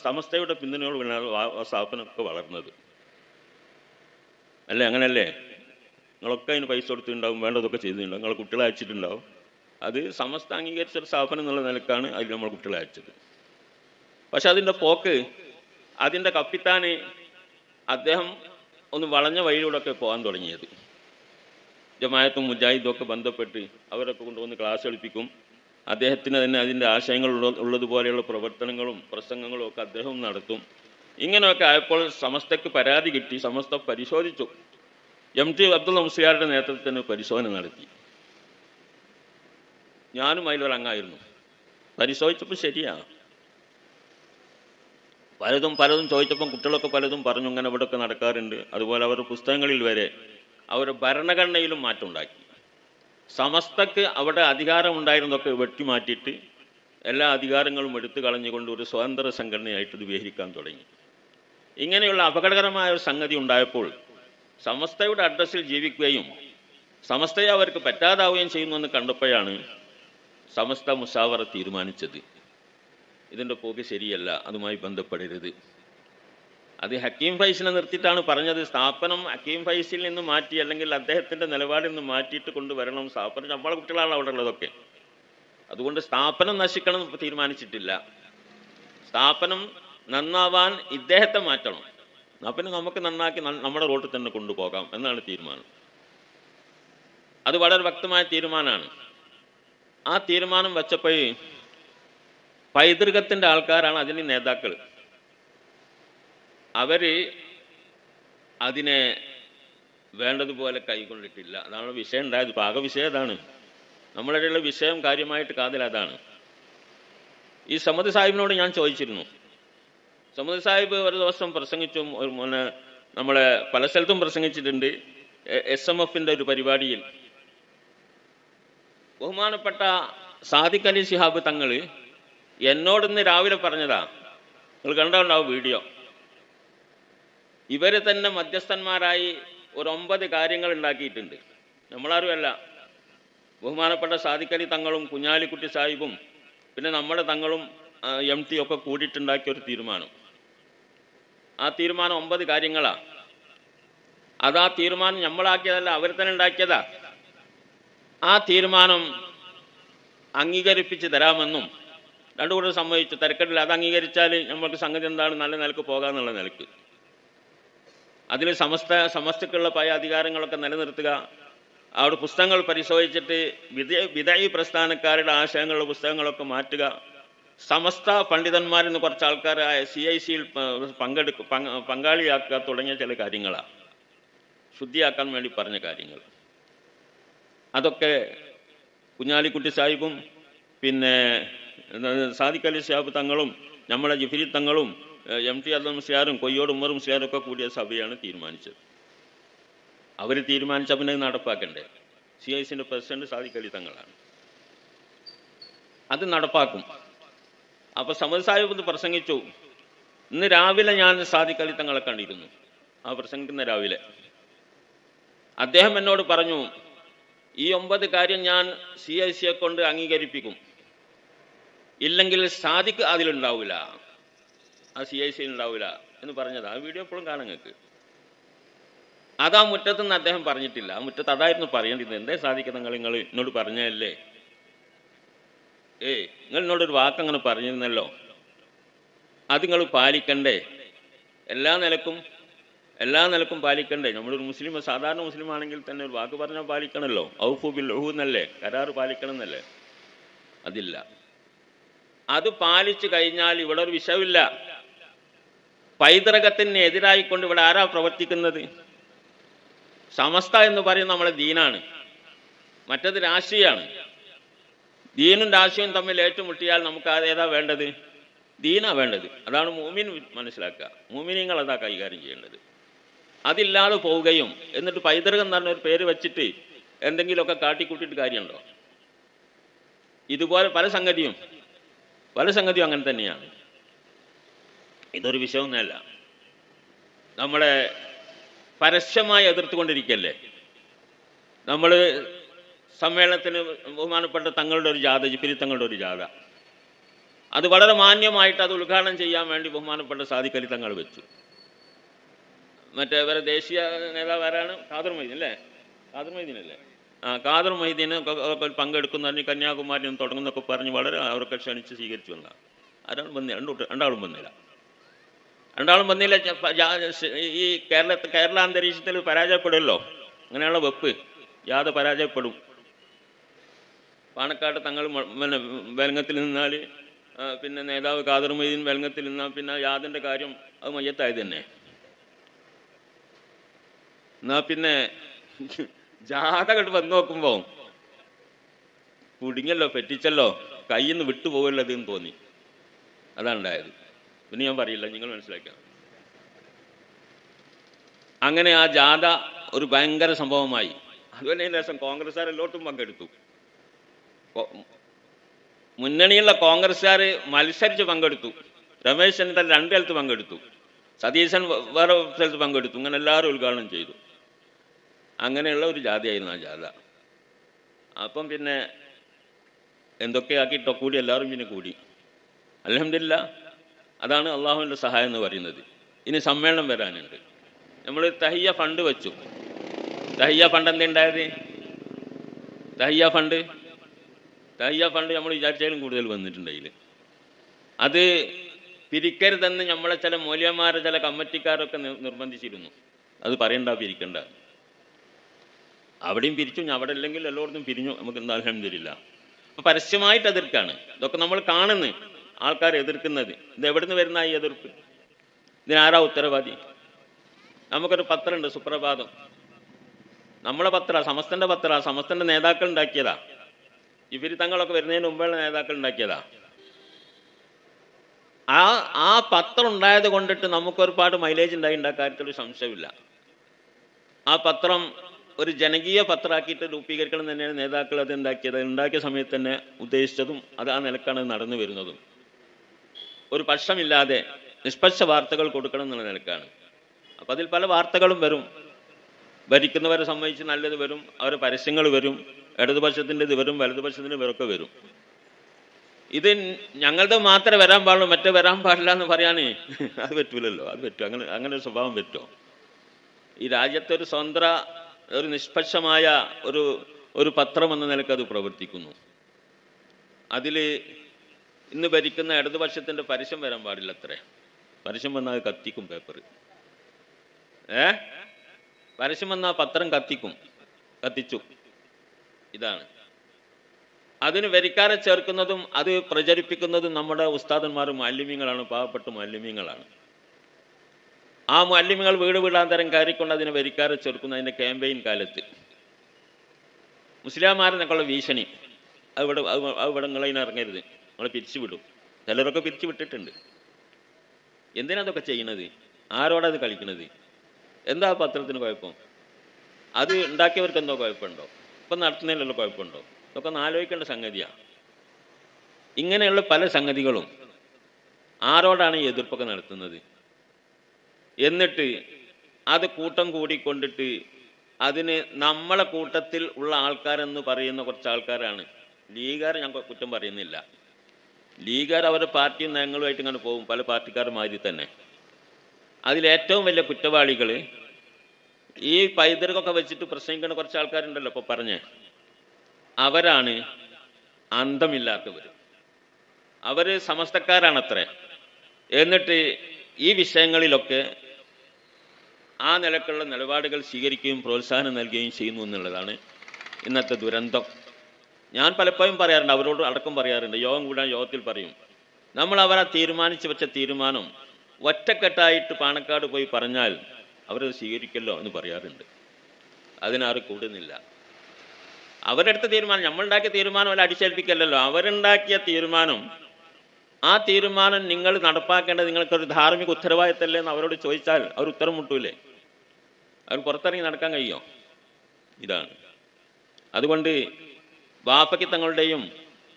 സമസ്തയുടെ പിന്തുണയോട് ആ സ്ഥാപനമൊക്കെ വളർന്നത് അല്ലേ? അങ്ങനല്ലേ? നിങ്ങളൊക്കെ അതിന് പൈസ കൊടുത്തിട്ടുണ്ടാവും, വേണ്ടതൊക്കെ ചെയ്തിട്ടുണ്ടാവും, നിങ്ങളെ കുട്ടികളെ അയച്ചിട്ടുണ്ടാവും. അത് സമസ്ത അംഗീകരിച്ചൊരു സ്ഥാപനം എന്നുള്ള നിലക്കാണ് അതിൽ നമ്മൾ കുട്ടികളെ അയച്ചത്. പക്ഷെ അതിൻ്റെ പോക്ക്, അതിൻ്റെ കപ്പിത്താന് അദ്ദേഹം ഒന്ന് വളഞ്ഞ വഴിയിലൂടെയൊക്കെ പോകാൻ തുടങ്ങിയത്. ജമാഅത്തും മുജാഹിദും ഒക്കെ ബന്ധപ്പെട്ട് അവരൊക്കെ കൊണ്ടുവന്ന് ക്ലാസ് എടുപ്പിക്കും. അദ്ദേഹത്തിന് തന്നെ അതിൻ്റെ ആശയങ്ങൾ ഉള്ളതുപോലെയുള്ള പ്രവർത്തനങ്ങളും പ്രസംഗങ്ങളും ഒക്കെ അദ്ദേഹം നടത്തും. ഇങ്ങനെയൊക്കെ ആയപ്പോൾ സമസ്തയ്ക്ക് പരാതി കിട്ടി. സമസ്ത പരിശോധിച്ചു. MT അബ്ദുള്ള മുസ്ലിയാരുടെ നേതൃത്വത്തിന് പരിശോധന നടത്തി. ഞാനും അതിലൊരംഗമായിരുന്നു. പരിശോധിച്ചപ്പോൾ ശരിയാണ്. പലതും ചോദിച്ചപ്പം കുട്ടികളൊക്കെ പലതും പറഞ്ഞു, ഇങ്ങനെ ഇവിടെയൊക്കെ നടക്കാറുണ്ട്. അതുപോലെ അവരുടെ പുസ്തകങ്ങളിൽ വരെ അവരുടെ ഭരണഘടനയിലും മാറ്റം ഉണ്ടാക്കി. സമസ്തക്ക് അവിടെ അധികാരം ഉണ്ടായിരുന്നതൊക്കെ വെട്ടിമാറ്റിയിട്ട് എല്ലാ അധികാരങ്ങളും എടുത്തു കളഞ്ഞുകൊണ്ട് ഒരു സ്വതന്ത്ര സംഘടനയായിട്ട് ഇത് വിഹരിക്കാൻ തുടങ്ങി. ഇങ്ങനെയുള്ള അപകടകരമായ ഒരു സംഗതി ഉണ്ടായപ്പോൾ സമസ്തയുടെ അഡ്രസ്സിൽ ജീവിക്കുകയും സമസ്തയെ അവർക്ക് പറ്റാതാവുകയും ചെയ്യുന്നുവെന്ന് കണ്ടപ്പോഴാണ് സമസ്ത മുഷാവറ തീരുമാനിച്ചത്. ഇതിൻ്റെ പോക്ക് ശരിയല്ല, അതുമായി ബന്ധപ്പെടരുത്. അത് ഹക്കീം ഫൈസിനെ നിർത്തിയിട്ടാണ് പറഞ്ഞത്. സ്ഥാപനം ഹക്കീം ഫൈസിൽ നിന്ന് മാറ്റി, അല്ലെങ്കിൽ അദ്ദേഹത്തിൻ്റെ നിലപാടിൽ നിന്ന് മാറ്റിയിട്ട് കൊണ്ടുവരണം. സ്ഥാപനം നമ്മളെ കുട്ടികളാണ് അവിടെ ഉള്ളതൊക്കെ. അതുകൊണ്ട് സ്ഥാപനം നശിക്കണം എന്ന് തീരുമാനിച്ചിട്ടില്ല. സ്ഥാപനം നന്നാവാൻ ഇദ്ദേഹത്തെ മാറ്റണം. പിന്നെ നമുക്ക് നന്നാക്കി നമ്മുടെ റോട്ടിൽ തന്നെ കൊണ്ടുപോകാം എന്നാണ് തീരുമാനം. അത് വളരെ വ്യക്തമായ തീരുമാനമാണ്. ആ തീരുമാനം വെച്ചപ്പോൾ പൈതൃകത്തിൻ്റെ ആൾക്കാരാണ് അതിന് നേതാക്കൾ. അവർ അതിനെ വേണ്ടതുപോലെ കൈക്കൊണ്ടിട്ടില്ല. അതാണ് വിഷയം ഉണ്ടായത്. പാക വിഷയം അതാണ്. നമ്മളുടെയുള്ള വിഷയം കാര്യമായിട്ട് കാതിൽ അതാണ്. ഈ സമദ് സാഹിബിനോട് ഞാൻ ചോദിച്ചിരുന്നു. സമദ് സാഹിബ് ഒരു ദിവസം പ്രസംഗിച്ചു. നമ്മളെ പല സ്ഥലത്തും പ്രസംഗിച്ചിട്ടുണ്ട്. SMF-ൻ്റെ ഒരു പരിപാടിയിൽ ബഹുമാനപ്പെട്ട സാദിഖ് അലി ശിഹാബ് തങ്ങൾ എന്നോടിന്ന് രാവിലെ പറഞ്ഞതാ. നിങ്ങൾ കണ്ടുണ്ടാവും വീഡിയോ. ഇവർ തന്നെ മധ്യസ്ഥന്മാരായി ഒരു 9 കാര്യങ്ങൾ ഉണ്ടാക്കിയിട്ടുണ്ട്. നമ്മളാരുമല്ല, ബഹുമാനപ്പെട്ട സാദിഖലി തങ്ങളും കുഞ്ഞാലിക്കുട്ടി സാഹിബും പിന്നെ നമ്മുടെ തങ്ങളും MT ഒക്കെ കൂടിയിട്ടുണ്ടാക്കിയ ഒരു തീരുമാനം. ആ തീരുമാനം 9 കാര്യങ്ങളാണ്. ആ തീരുമാനം നമ്മളാക്കിയതല്ല, അവർ തന്നെ ഉണ്ടാക്കിയതാ. ആ തീരുമാനം അംഗീകരിപ്പിച്ച് തരാമെന്നും രണ്ടുകൂടെ സമ്മതിച്ചു. തിരക്കട്ടില്ല, അത് അംഗീകരിച്ചാൽ നമ്മൾക്ക് സംഗതി എന്താണ്, നല്ല നിലക്ക് പോകാമെന്നുള്ള നിലക്ക്. അതിൽ സമസ്തക്കുള്ള പല അധികാരങ്ങളൊക്കെ നിലനിർത്തുക, അവിടെ പുസ്തകങ്ങൾ പരിശോധിച്ചിട്ട് വിദഈ പ്രസ്ഥാനക്കാരുടെ ആശയങ്ങളുടെ പുസ്തകങ്ങളൊക്കെ മാറ്റുക, സമസ്ത പണ്ഡിതന്മാരെന്ന് കുറച്ച് ആൾക്കാർ CIC-യിൽ പങ്കാളിയാക്കുക തുടങ്ങിയ ചില കാര്യങ്ങളാണ് ശുദ്ധിയാക്കാൻ വേണ്ടി പറഞ്ഞ കാര്യങ്ങൾ. അതൊക്കെ കുഞ്ഞാലിക്കുട്ടി സാഹിബും പിന്നെ സാദിഖലി ശിഹാബ് തങ്ങളും നമ്മളെ ജിഫ്രി തങ്ങളും MT അബ്ദുൽ മുസ്ലിയാരും കൊയ്യോട് ഉമർ മുസ്ലിയാരും ഒക്കെ കൂടിയ സഭയാണ് തീരുമാനിച്ചത്. അവർ തീരുമാനിച്ച പിന്നെ നടപ്പാക്കണ്ടേ? CIC-ൻ്റെ പ്രസിഡന്റ് സാദിഖലി തങ്ങളാണ്, അത് നടപ്പാക്കും. അപ്പോൾ സമദ് സാഹിബ് പ്രസംഗിച്ചു. ഇന്ന് രാവിലെ ഞാൻ സാദിഖലി തങ്ങളെ കണ്ടിരുന്നു. ആ പ്രസംഗിക്കുന്ന രാവിലെ അദ്ദേഹം എന്നോട് പറഞ്ഞു, ഈ 9 കാര്യം ഞാൻ CIC-യെ കൊണ്ട് അംഗീകരിപ്പിക്കും, ഇല്ലെങ്കിൽ സാദിഖ് അതിലുണ്ടാവില്ല, ആ CIC-യിൽ ഉണ്ടാവില്ല എന്ന് പറഞ്ഞത്. ആ വീഡിയോ എപ്പോഴും കാണാൻ നിങ്ങൾക്ക്. അതാ മുറ്റത്തുനിന്ന് അദ്ദേഹം പറഞ്ഞിട്ടില്ല. ആ മുറ്റത്ത് അതായിരുന്നു പറയേണ്ടിയിരുന്നത്. എന്തേ സാദിഖ് നിങ്ങൾ എന്നോട് പറഞ്ഞതല്ലേ, നിങ്ങൾ എന്നോടൊരു വാക്കങ്ങനെ പറഞ്ഞിരുന്നല്ലോ, അത് നിങ്ങൾ പാലിക്കണ്ടേ, എല്ലാ നിലക്കും പാലിക്കണ്ടേ. നമ്മളൊരു മുസ്ലിം, സാധാരണ മുസ്ലിം ആണെങ്കിൽ തന്നെ ഒരു വാക്ക് പറഞ്ഞാൽ പാലിക്കണമല്ലോ. ഔഫു ബിൽ ഉഹൂദ് എന്നല്ലേ, കരാറ് പാലിക്കണം എന്നല്ലേ. അതില്ല. അത് പാലിച്ചു കഴിഞ്ഞാൽ ഇവിടെ ഒരു വിഷയമില്ല. പൈതൃകത്തിന് എതിരായിക്കൊണ്ട് ഇവിടെ ആരാ പ്രവർത്തിക്കുന്നത്? സമസ്ത എന്ന് പറയുന്നത് നമ്മളെ ദീനാണ്, മറ്റത് രാഷ്ട്രീയമാണ്. ദീനും രാഷ്ട്രീയവും തമ്മിൽ ഏറ്റുമുട്ടിയാൽ നമുക്ക് അതേതാ വേണ്ടത്? ദീനാ വേണ്ടത്. അതാണ് മുഅ്മിൻ മനസ്സിലാക്കുക. മുഅ്മിനീങ്ങൾ അതാ കൈകാര്യം ചെയ്യേണ്ടത്. അതില്ലാതെ പോവുകയും എന്നിട്ട് പൈതൃകം എന്ന് പറഞ്ഞൊരു പേര് വെച്ചിട്ട് എന്തെങ്കിലുമൊക്കെ കാട്ടിക്കൂട്ടിയിട്ട് കാര്യമുണ്ടോ? ഇതുപോലെ പല സംഗതിയും അങ്ങനെ തന്നെയാണ്. ഇതൊരു വിഷയമൊന്നുമല്ല. നമ്മളെ പരസ്യമായി എതിർത്തുകൊണ്ടിരിക്കല്ലേ. നമ്മൾ സമ്മേളനത്തിന് ബഹുമാനപ്പെട്ട തങ്ങളുടെ ഒരു ജാഥ, ജിഫ്രി തങ്ങളുടെ ഒരു ജാഥ, അത് വളരെ മാന്യമായിട്ട് അത് ഉദ്ഘാടനം ചെയ്യാൻ വേണ്ടി ബഹുമാനപ്പെട്ട സാദിഖലി തങ്ങൾ വെച്ചു. മറ്റേ വേറെ ദേശീയ നേതാവ് ആരാണ്? ഖാദർ മൊയ്തീൻ അല്ലേ? ഖാദർ മൊയ്തീന് പങ്കെടുക്കുന്ന കന്യാകുമാരിയിൽ നിന്ന് തുടങ്ങുന്നൊക്കെ പറഞ്ഞ് വളരെ അവർക്ക് ക്ഷണിച്ച് സ്വീകരിച്ചു വന്നതാണ്. ആരാണ് വന്നില്ല? രണ്ടാളും വന്നില്ല. ഈ കേരള അന്തരീക്ഷത്തിൽ പരാജയപ്പെടുമല്ലോ, അങ്ങനെയുള്ള വെപ്പ് ജാഥ പരാജയപ്പെടും. പാണക്കാട് തങ്ങൾ വെലങ്ങത്തിൽ നിന്നാൽ പിന്നെ നേതാവ് ഖാദർ മൊയ്തീൻ വെലങ്ങത്തിൽ നിന്നാൽ പിന്നെ യാതിൻ്റെ കാര്യം അത് മയ്യത്തായത് തന്നെ. എന്നാ പിന്നെ ജാഥ കണ്ട് വന്ന് നോക്കുമ്പോൾ കുടുങ്ങല്ലോ, പെറ്റിച്ചല്ലോ, കയ്യിൽ നിന്ന് വിട്ടുപോകല്ലോ അതെന്ന് തോന്നി. അതാണ് ഉണ്ടായത്. പിന്നെ ഞാൻ പറയില്ല, നിങ്ങൾ മനസ്സിലാക്കുക. അങ്ങനെ ആ ജാഥ ഒരു ഭയങ്കര സംഭവമായി. അതുപോലെ രസം കോൺഗ്രസ്സുകാർ എല്ലായിട്ടും പങ്കെടുത്തു. മുന്നണിയുള്ള കോൺഗ്രസ്സുകാർ മത്സരിച്ച് പങ്കെടുത്തു. രമേശ് ചെന്നിത്തല 2 സ്ഥലത്ത് പങ്കെടുത്തു, സതീശൻ വേറെ സ്ഥലത്ത് പങ്കെടുത്തു. അങ്ങനെ എല്ലാവരും ഉദ്ഘാടനം ചെയ്തു. അങ്ങനെയുള്ള ഒരു ജാഥയായിരുന്നു ആ ജാഥ. അപ്പം പിന്നെ എന്തൊക്കെയാക്കിയിട്ടോ കൂടി എല്ലാവരും പിന്നെ കൂടി. അൽഹംദുലില്ലാ, അതാണ് അള്ളാഹുവിൻ്റെ സഹായം എന്ന് പറയുന്നത്. ഇനി സമ്മേളനം വരാനുണ്ട്. നമ്മൾ തഹിയ്യ ഫണ്ട് വെച്ചു. തഹിയ്യ ഫണ്ട് എന്തുണ്ടായത്? തഹിയ്യ ഫണ്ട് നമ്മൾ വിചാരിച്ചാലും കൂടുതൽ വന്നിട്ടുണ്ട്. അതിൽ അത് പിരിക്കരുതെന്ന് നമ്മളെ ചില മൗലവിമാരെ ചില കമ്മിറ്റിക്കാരൊക്കെ നിർബന്ധിച്ചിരുന്നു. അത് പറയണ്ട, പിരിക്കണ്ട. അവിടെയും പിരിച്ചു, അവിടെ അല്ലെങ്കിൽ എല്ലായിടത്തും പിരിഞ്ഞു. നമുക്ക് എന്താ അൽഹംദുലില്ലാ. അപ്പോൾ പരസ്യമായിട്ട് എതിർക്കാണ്. ഇതൊക്കെ നമ്മൾ കാണുന്നു, ആൾക്കാർ എതിർക്കുന്നത്. ഇത് എവിടെ നിന്ന് വരുന്ന ഈ എതിർപ്പ്? ഇതിനാരാ ഉത്തരവാദി? നമുക്കൊരു പത്രമുണ്ട്, സുപ്രഭാതം. നമ്മളെ പത്ര, സമസ്തൻ്റെ പത്ര, സമസ്തൻ്റെ നേതാക്കൾ ഉണ്ടാക്കിയതാ. ഇവർ തങ്ങളൊക്കെ വരുന്നതിന് മുമ്പുള്ള നേതാക്കൾ ഉണ്ടാക്കിയതാ. ആ പത്രം ഉണ്ടായത് കൊണ്ടിട്ട് നമുക്കൊരുപാട് മൈലേജ് ഉണ്ടാക്കിയ കാര്യത്തിൽ സംശയമില്ല. ആ പത്രം ഒരു ജനകീയ പത്രമാക്കിയിട്ട് രൂപീകരിക്കണം തന്നെയാണ് നേതാക്കൾ അത് ഉണ്ടാക്കിയ സമയത്ത് തന്നെ ഉദ്ദേശിച്ചതും. അത് ആ നിലക്കാണ് നടന്നു വരുന്നതും. ഒരു പക്ഷമില്ലാതെ നിഷ്പക്ഷ വാർത്തകൾ കൊടുക്കണം എന്നുള്ള നിലക്കാണ്. അപ്പം അതിൽ പല വാർത്തകളും വരും. ഭരിക്കുന്നവരെ സംബന്ധിച്ച് നല്ലത് വരും, അവരെ പരസ്യങ്ങൾ വരും, ഇടതുപക്ഷത്തിൻ്റെത് വരും, വലതുപക്ഷത്തിൻ്റെ ഇവരൊക്കെ വരും. ഇത് ഞങ്ങളുടെ മാത്രമേ വരാൻ പാടുള്ളൂ, മറ്റേ വരാൻ പാടില്ല എന്ന് പറയാനേ അത് പറ്റൂലല്ലോ. അത് പറ്റും? അങ്ങനെ ഒരു സ്വഭാവം പറ്റുമോ? ഈ രാജ്യത്തെ ഒരു സ്വതന്ത്ര, ഒരു നിഷ്പക്ഷമായ ഒരു പത്രം എന്ന നിലക്ക് അത് പ്രവർത്തിക്കുന്നു. അതിൽ ഇന്ന് ഭരിക്കുന്ന ഇടതുപക്ഷത്തിൻ്റെ പരസ്യം വരാൻ പാടില്ല. അത്രേ പരസ്യം വന്നാൽ കത്തിക്കും പേപ്പർ. പരസ്യം വന്നാൽ പത്രം കത്തിച്ചു. ഇതാണ്. അതിന് വരിക്കാരെ ചേർക്കുന്നതും അത് പ്രചരിപ്പിക്കുന്നതും നമ്മുടെ ഉസ്താദന്മാർ മുഅല്ലിമീങ്ങളാണ്, പാവപ്പെട്ട മുഅല്ലിമീങ്ങളാണ്. ആ മുഅല്ലിമീങ്ങൾ വീട് വീടാന്തരം കയറിക്കൊണ്ട് അതിനെ വരിക്കാരെ ചേർക്കുന്ന അതിൻ്റെ ക്യാമ്പയിൻ കാലത്ത് മുസ്ലിംമാരെന്നൊക്കെയുള്ള ഭീഷണി, അവിടെ നിങ്ങളതിനെ ഇറങ്ങരുത്, നമ്മളെ പിരിച്ചുവിടും. ചിലരൊക്കെ പിരിച്ചു വിട്ടിട്ടുണ്ട്. എന്തിനാ അതൊക്കെ ചെയ്യണത്? ആരോടത് കളിക്കണത്? എന്താ പത്രത്തിന് കുഴപ്പം? അത് ഉണ്ടാക്കിയവർക്ക് എന്തോ കുഴപ്പമുണ്ടോ? ഇപ്പം നടത്തുന്നതിലുള്ള കുഴപ്പമുണ്ടോ? ഇതൊക്കെ ഒന്ന് ആലോചിക്കേണ്ട സംഗതിയാണ്. ഇങ്ങനെയുള്ള പല സംഗതികളും ആരോടാണ് ഈ എതിർപ്പൊക്കെ നടത്തുന്നത്? എന്നിട്ട് അത് കൂട്ടം കൂടിക്കൊണ്ടിട്ട് അതിന് നമ്മളെ കൂട്ടത്തിൽ ഉള്ള ആൾക്കാരെന്ന് പറയുന്ന കുറച്ച് ആൾക്കാരാണ്. ലീഗുകാർ ഞാൻ കുറ്റം പറയുന്നില്ല. ലീഗുകാർ അവരുടെ പാർട്ടിയും നയങ്ങളുമായിട്ട് ഇങ്ങനെ പോകും, പല പാർട്ടിക്കാരുമാതിരി തന്നെ. അതിലേറ്റവും വലിയ കുറ്റവാളികൾ ഈ പൈതൃകമൊക്കെ വെച്ചിട്ട് പ്രസംഗിക്കുന്ന കുറച്ച് ആൾക്കാരുണ്ടല്ലോ ഇപ്പോൾ പറഞ്ഞേ, അവരാണ് അന്തമില്ലാത്തവർ. അവർ സമസ്തക്കാരാണത്രേ. എന്നിട്ട് ഈ വിഷയങ്ങളിലൊക്കെ ആ നിലക്കുള്ള നിലപാടുകൾ സ്വീകരിക്കുകയും പ്രോത്സാഹനം നൽകുകയും ചെയ്യുന്നു എന്നുള്ളതാണ് ഇന്നത്തെ ദുരന്തം. ഞാൻ പലപ്പോഴും പറയാറുണ്ട്, അവരോട് അടക്കം പറയാറുണ്ട്, യോഗം കൂടാൻ യോഗത്തിൽ പറയും, നമ്മൾ അവരെ തീരുമാനിച്ച് വെച്ച തീരുമാനം ഒറ്റക്കെട്ടായിട്ട് പാണക്കാട് പോയി പറഞ്ഞാൽ അവരത് സ്വീകരിക്കല്ലോ എന്ന് പറയാറുണ്ട്. അതിനാരും കൂടുന്നില്ല. അവരെടുത്ത തീരുമാനം, നമ്മളുണ്ടാക്കിയ തീരുമാനം അല്ല, അടിച്ചേൽപ്പിക്കല്ലോ. അവരുണ്ടാക്കിയ തീരുമാനം, ആ തീരുമാനം നിങ്ങൾ നടപ്പാക്കേണ്ടത് നിങ്ങൾക്കൊരു ധാർമ്മിക ഉത്തരവാദിത്തമല്ലേ എന്ന് അവരോട് ചോദിച്ചാൽ അവർ ഉത്തരം മുട്ടൂലേ? അവർ പുറത്തിറങ്ങി നടക്കാൻ കഴിയുമോ? ഇതാണ്. അതുകൊണ്ട് ബാപ്പയ്ക്ക് തങ്ങളുടെയും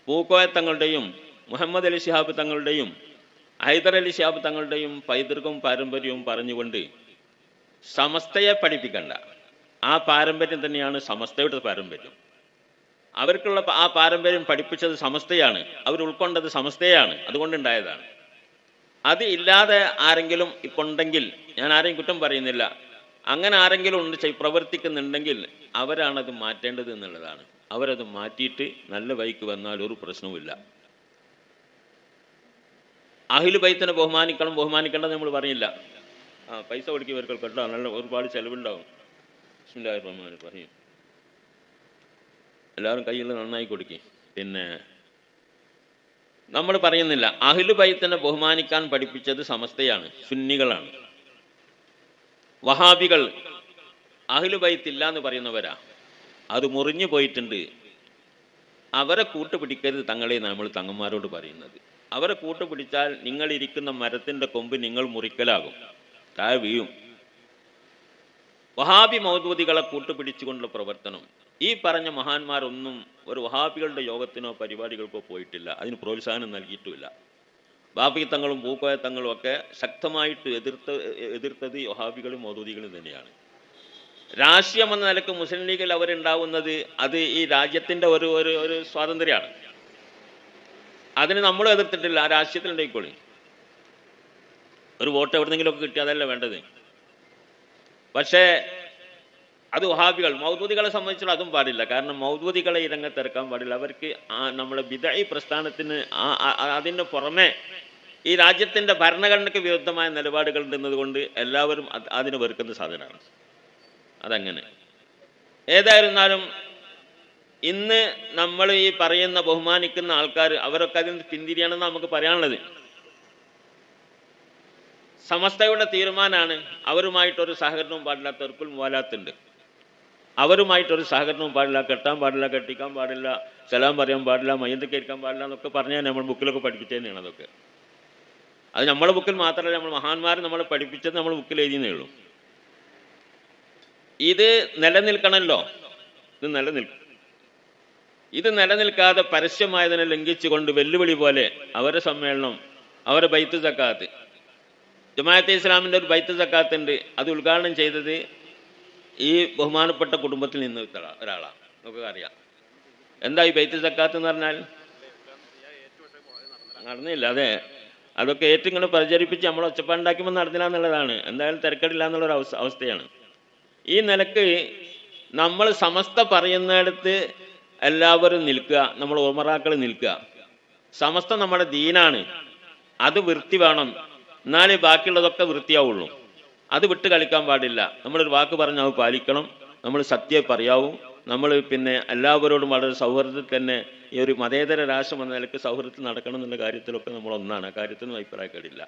പൂക്കോയ തങ്ങളുടെയും മുഹമ്മദ് അലി ശിഹാബ് തങ്ങളുടെയും ഹൈദർ അലി ശിഹാബ് തങ്ങളുടെയും പൈതൃകവും പാരമ്പര്യവും പറഞ്ഞുകൊണ്ട് സമസ്തയെ പഠിപ്പിക്കണ്ട. ആ പാരമ്പര്യം തന്നെയാണ് സമസ്തയുടെ പാരമ്പര്യം. അവർക്കുള്ള ആ പാരമ്പര്യം പഠിപ്പിച്ചത് സമസ്തയാണ്, അവർ ഉൾക്കൊണ്ടത് സമസ്തയാണ്, അതുകൊണ്ടുണ്ടായതാണ്. അത് ഇല്ലാതെ ആരെങ്കിലും ഇപ്പോൾ ഉണ്ടെങ്കിൽ, ഞാൻ ആരെയും കുറ്റം പറയുന്നില്ല, അങ്ങനെ ആരെങ്കിലും പ്രവർത്തിക്കുന്നുണ്ടെങ്കിൽ അവരാണത് മാറ്റേണ്ടത് എന്നുള്ളതാണ്. അവരത് മാറ്റിയിട്ട് നല്ല വഴിക്ക് വന്നാൽ ഒരു പ്രശ്നവുമില്ല. അഹ്ലു ബൈത്തിനെ ബഹുമാനിക്കേണ്ടത് നമ്മൾ പറയില്ല. പൈസ കൊടുക്കിയവർക്ക് കേട്ടോ, നല്ല ഒരുപാട് ചെലവുണ്ടാവും. ബിസ്മില്ലാഹിർ റഹ്മാനിർ റഹീം. എല്ലാവരും കയ്യിൽ നന്നായി കൊടുക്കും. പിന്നെ നമ്മൾ പറയുന്നില്ല, അഹ്ലു ബൈത്തിനെ ബഹുമാനിക്കാൻ പഠിപ്പിച്ചത് സമസ്തയാണ്, സുന്നികളാണ്. വഹാബികൾ അഹ്ലു ബൈത്ത് ഇല്ല എന്ന് പറയുന്നവരാ, അത് മുറിഞ്ഞു പോയിട്ടുണ്ട്. അവരെ കൂട്ടുപിടിക്കരുത് തങ്ങളെ നമ്മൾ തങ്ങന്മാരോട് പറയുന്നത്. അവരെ കൂട്ടുപിടിച്ചാൽ നിങ്ങളിരിക്കുന്ന മരത്തിൻ്റെ കൊമ്പ് നിങ്ങൾ മുറിക്കലാകും, താഴെ വീഴും. വഹാബി മൗദൂദികളെ കൂട്ടുപിടിച്ചുകൊണ്ടുള്ള പ്രവർത്തനം, ഈ പറഞ്ഞ മഹാന്മാരൊന്നും ഒരു വഹാബികളുടെ യോഗത്തിനോ പരിപാടികൾക്കോ പോയിട്ടില്ല, അതിന് പ്രോത്സാഹനം നൽകിയിട്ടുമില്ല. ബാപ്പി തങ്ങളും പൂക്കോയ തങ്ങളും ഒക്കെ ശക്തമായിട്ട് എതിർത്തത് വഹാബികളും മൗദൂദികളും തന്നെയാണ്. രാഷ്ട്രീയം എന്ന നിലക്ക് മുസ്ലിം ലീഗിൽ അവരുണ്ടാവുന്നത് അത് ഈ രാജ്യത്തിൻ്റെ ഒരു സ്വാതന്ത്ര്യമാണ്. അതിന് നമ്മളും എതിർത്തിട്ടില്ല. ആ രാഷ്ട്രീയത്തിൽ ഉണ്ടായിക്കോളി, ഒരു വോട്ട് എവിടെന്നെങ്കിലുമൊക്കെ കിട്ടി, അതല്ല വേണ്ടത്. പക്ഷേ അത് വഹാബികൾ മൗദൂദികളെ സംബന്ധിച്ചുള്ള അതും പാടില്ല. കാരണം മൗദൂദികളെ ഈ രംഗത്തിറക്കാൻ പാടില്ല. അവർക്ക് നമ്മുടെ ബിദഈ പ്രസ്ഥാനത്തിന് അതിന് പുറമെ ഈ രാജ്യത്തിൻ്റെ ഭരണഘടനയ്ക്ക് വിരുദ്ധമായ നിലപാടുകൾ ഉണ്ടെന്നത് കൊണ്ട് എല്ലാവരും അതിന് വെറുക്കുന്ന സാധനമാണ്. അതങ്ങനെ. ഏതായിരുന്നാലും ഇന്ന് നമ്മൾ ഈ പറയുന്ന ബഹുമാനിക്കുന്ന ആൾക്കാർ അവരൊക്കെ അതിന് പിന്തിരിയാണെന്ന് നമുക്ക് പറയാനുള്ളത്. സമസ്തയുടെ തീരുമാനമാണ്. അവരുമായിട്ടൊരു സഹകരണവും പാടില്ല. തെർക്കുൽ മുവാലാത്തുണ്ട്, അവരുമായിട്ടൊരു സഹകരണവും പാടില്ല. കെട്ടാൻ പാടില്ല, കെട്ടിക്കാൻ പാടില്ല, സലാം പറയാൻ പാടില്ല, മയ്യത്ത് കേൾക്കാൻ പാടില്ല എന്നൊക്കെ പറഞ്ഞാൽ നമ്മൾ ബുക്കിലൊക്കെ പഠിപ്പിച്ചു തന്നെയാണ്. അതൊക്കെ അത് നമ്മളെ ബുക്കിൽ മാത്രമല്ല, നമ്മൾ മഹാന്മാർ നമ്മളെ പഠിപ്പിച്ചത് നമ്മൾ ബുക്കിൽ എഴുതിയേ ഉള്ളൂ. ഇത് നിലനിൽക്കണമല്ലോ. ഇത് നിലനിൽക്കാതെ പരസ്യമായതിനെ ലംഘിച്ചുകൊണ്ട് വെല്ലുവിളി പോലെ അവരുടെ സമ്മേളനം, അവരുടെ ബൈത്ത് സക്കാത്ത്, ജമാഅത്തെ ഇസ്ലാമിൻ്റെ ഒരു ബൈത്ത് സക്കാത്ത് ഉണ്ട്. അത് ഉദ്ഘാടനം ചെയ്തത് ഈ ബഹുമാനപ്പെട്ട കുടുംബത്തിൽ നിന്ന് ഒരാളാണ്, നമുക്ക് അറിയാം. എന്താ ഈ ബൈത്തുൽ സക്കാത്ത് എന്ന് പറഞ്ഞാൽ? നടന്നില്ല. അതെ, അതൊക്കെ ഏറ്റിങ്ങനെ പ്രചരിപ്പിച്ച് നമ്മൾ ഒച്ചപ്പാടുണ്ടാക്കുമ്പോൾ നടന്നില്ല എന്നുള്ളതാണ്. എന്തായാലും തിരക്കടില്ല എന്നുള്ളൊരു അവസ്ഥയാണ്. ഈ നിലക്ക് നമ്മൾ സമസ്ത പറയുന്നിടത്ത് എല്ലാവരും നിൽക്കുക, നമ്മൾ ഉമറാക്കൾ നിൽക്കുക. സമസ്ത നമ്മുടെ ദീനാണ്, അത് വൃത്തി വേണം, എന്നാലേ ബാക്കിയുള്ളതൊക്കെ വൃത്തിയാവുള്ളൂ. അത് വിട്ട് കളിക്കാൻ പാടില്ല. നമ്മളൊരു വാക്ക് പറഞ്ഞാൽ അത് പാലിക്കണം. നമ്മൾ സത്യം പറയാവും. നമ്മൾ പിന്നെ എല്ലാവരോടും വളരെ സൗഹൃദത്തിൽ തന്നെ ഈ ഒരു മതേതര രാഷ്ട്രം എന്ന നിലയ്ക്ക് സൗഹൃദത്തിൽ നടക്കണം എന്നുള്ള കാര്യത്തിലൊക്കെ നമ്മൾ ഒന്നാണ്. ആ കാര്യത്തിനും അഭിപ്രായക്കേടില്ല.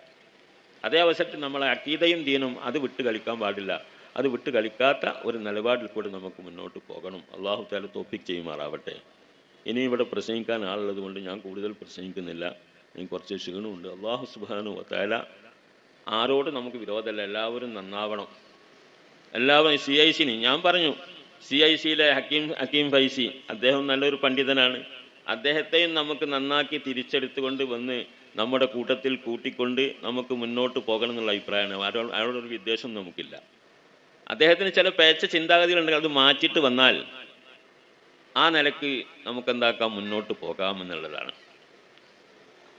അതേ അവസരത്തിൽ നമ്മളെ അക്കീദയും ദീനും അത് വിട്ട് കളിക്കാൻ പാടില്ല. അത് വിട്ട് കളിക്കാത്ത ഒരു നിലപാടിൽ കൂടി നമുക്ക് മുന്നോട്ട് പോകണം. അള്ളാഹു തആല തൗഫീഖ് ചെയ്യുമാറാവട്ടെ. ഇനി ഇവിടെ പ്രസംഗിക്കാൻ ആളുള്ളത് കൊണ്ട് ഞാൻ കൂടുതൽ പ്രസംഗിക്കുന്നില്ല. എനിക്ക് കുറച്ച് ക്ഷീണമുണ്ട്. അള്ളാഹു സുബ്ഹാനഹു വ തആല ആരോട് നമുക്ക് വിരോധമല്ല, എല്ലാവരും നന്നാവണം. എല്ലാവരും CIC ഞാൻ പറഞ്ഞു, CICയിലെ ഹക്കീം ഫൈസി അദ്ദേഹം നല്ലൊരു പണ്ഡിതനാണ്. അദ്ദേഹത്തെയും നമുക്ക് നന്നാക്കി തിരിച്ചെടുത്തുകൊണ്ട് വന്ന് നമ്മുടെ കൂട്ടത്തിൽ കൂട്ടിക്കൊണ്ട് നമുക്ക് മുന്നോട്ട് പോകണം എന്നുള്ള അഭിപ്രായമാണ്. അയാളോടൊരു വിദ്വേഷം നമുക്കില്ല. അദ്ദേഹത്തിന് ചില പേച്ച ചിന്താഗതികളുണ്ടെങ്കിൽ അത് മാറ്റിയിട്ട് വന്നാൽ ആ നിലക്ക് നമുക്കെന്താക്കാം, മുന്നോട്ട് പോകാമെന്നുള്ളതാണ്.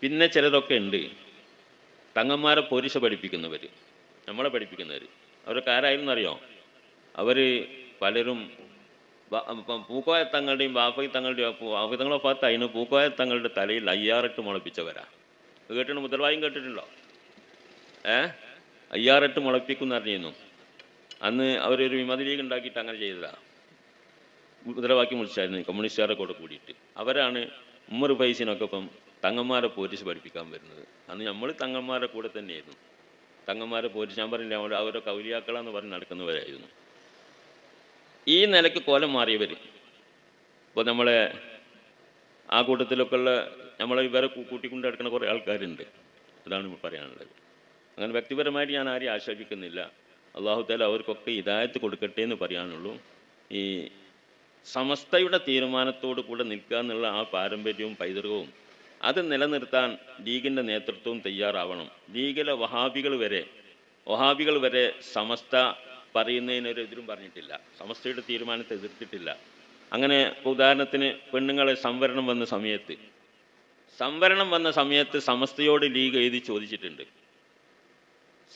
പിന്നെ ചിലരൊക്കെ ഉണ്ട്, തങ്ങന്മാരെ പോലീസ് പഠിപ്പിക്കുന്നവർ, നമ്മളെ പഠിപ്പിക്കുന്നവർ. അവരൊക്കെ ആരായിരുന്നു അറിയോ? അവർ പലരും പൂക്കോയ തങ്ങളുടെയും ബാഫി തങ്ങളുടെയും തങ്ങളെ ഭാഗത്ത് അതിന് പൂക്കോയ തങ്ങളുടെ തലയിൽ 5-8 മുളപ്പിച്ചവരാ. കേട്ടിട്ടുണ്ട്? മുദ്രവായും കേട്ടിട്ടുണ്ടോ? 5-8 മുളപ്പിക്കും അറിഞ്ഞിരുന്നു. അന്ന് അവരൊരു വിമത ലീഗ് ഉണ്ടാക്കിയിട്ട് അങ്ങനെ ചെയ്തതാണ്. മുദ്രാവാക്യം വിളിച്ചായിരുന്നു കമ്മ്യൂണിസ്റ്റുകാരെ കൂടെ കൂടിയിട്ട്. അവരാണ് ഉമ്മർ ഫൈസിനൊക്കെ ഇപ്പം തങ്ങന്മാരെ പോലീസ് പഠിപ്പിക്കാൻ വരുന്നത്. അന്ന് നമ്മൾ തങ്ങന്മാരെ കൂടെ തന്നെയായിരുന്നു. തങ്ങന്മാരെ പോലീസ്, ഞാൻ പറഞ്ഞില്ല, അവരൊക്കെ ഔലിയാക്കളാന്ന് പറഞ്ഞ് നടക്കുന്നവരായിരുന്നു. ഈ നിലയ്ക്ക് കോലം മാറിയവർ ഇപ്പോൾ നമ്മളെ ആ കൂട്ടത്തിലൊക്കെ ഉള്ള നമ്മളെ ഇവരെ കൂട്ടിക്കൊണ്ട് നടക്കുന്ന കുറേ ആൾക്കാരുണ്ട്. അതാണ് പറയാനുള്ളത്. അങ്ങനെ വ്യക്തിപരമായിട്ട് ഞാൻ ആരെയും ആക്ഷേപിക്കുന്നില്ല. അള്ളാഹു തആല അവർക്കൊക്കെ ഹിദായത്ത് കൊടുക്കട്ടെ എന്ന് പറയാനുള്ളൂ. ഈ സമസ്തയുടെ തീരുമാനത്തോടു കൂടെ നിൽക്കുക എന്നുള്ള ആ പാരമ്പര്യവും പൈതൃകവും അത് നിലനിർത്താൻ ലീഗിൻ്റെ നേതൃത്വവും തയ്യാറാവണം. ലീഗിലെ വഹാബികൾ വരെ സമസ്ത പറയുന്നതിനൊരു എതിരും പറഞ്ഞിട്ടില്ല, സമസ്തയുടെ തീരുമാനത്തെ എതിർത്തിട്ടില്ല. അങ്ങനെ ഉദാഹരണത്തിന് പെണ്ണുങ്ങളെ സംവരണം വന്ന സമയത്ത് സമസ്തയോട് ലീഗ് എഴുതി ചോദിച്ചിട്ടുണ്ട്.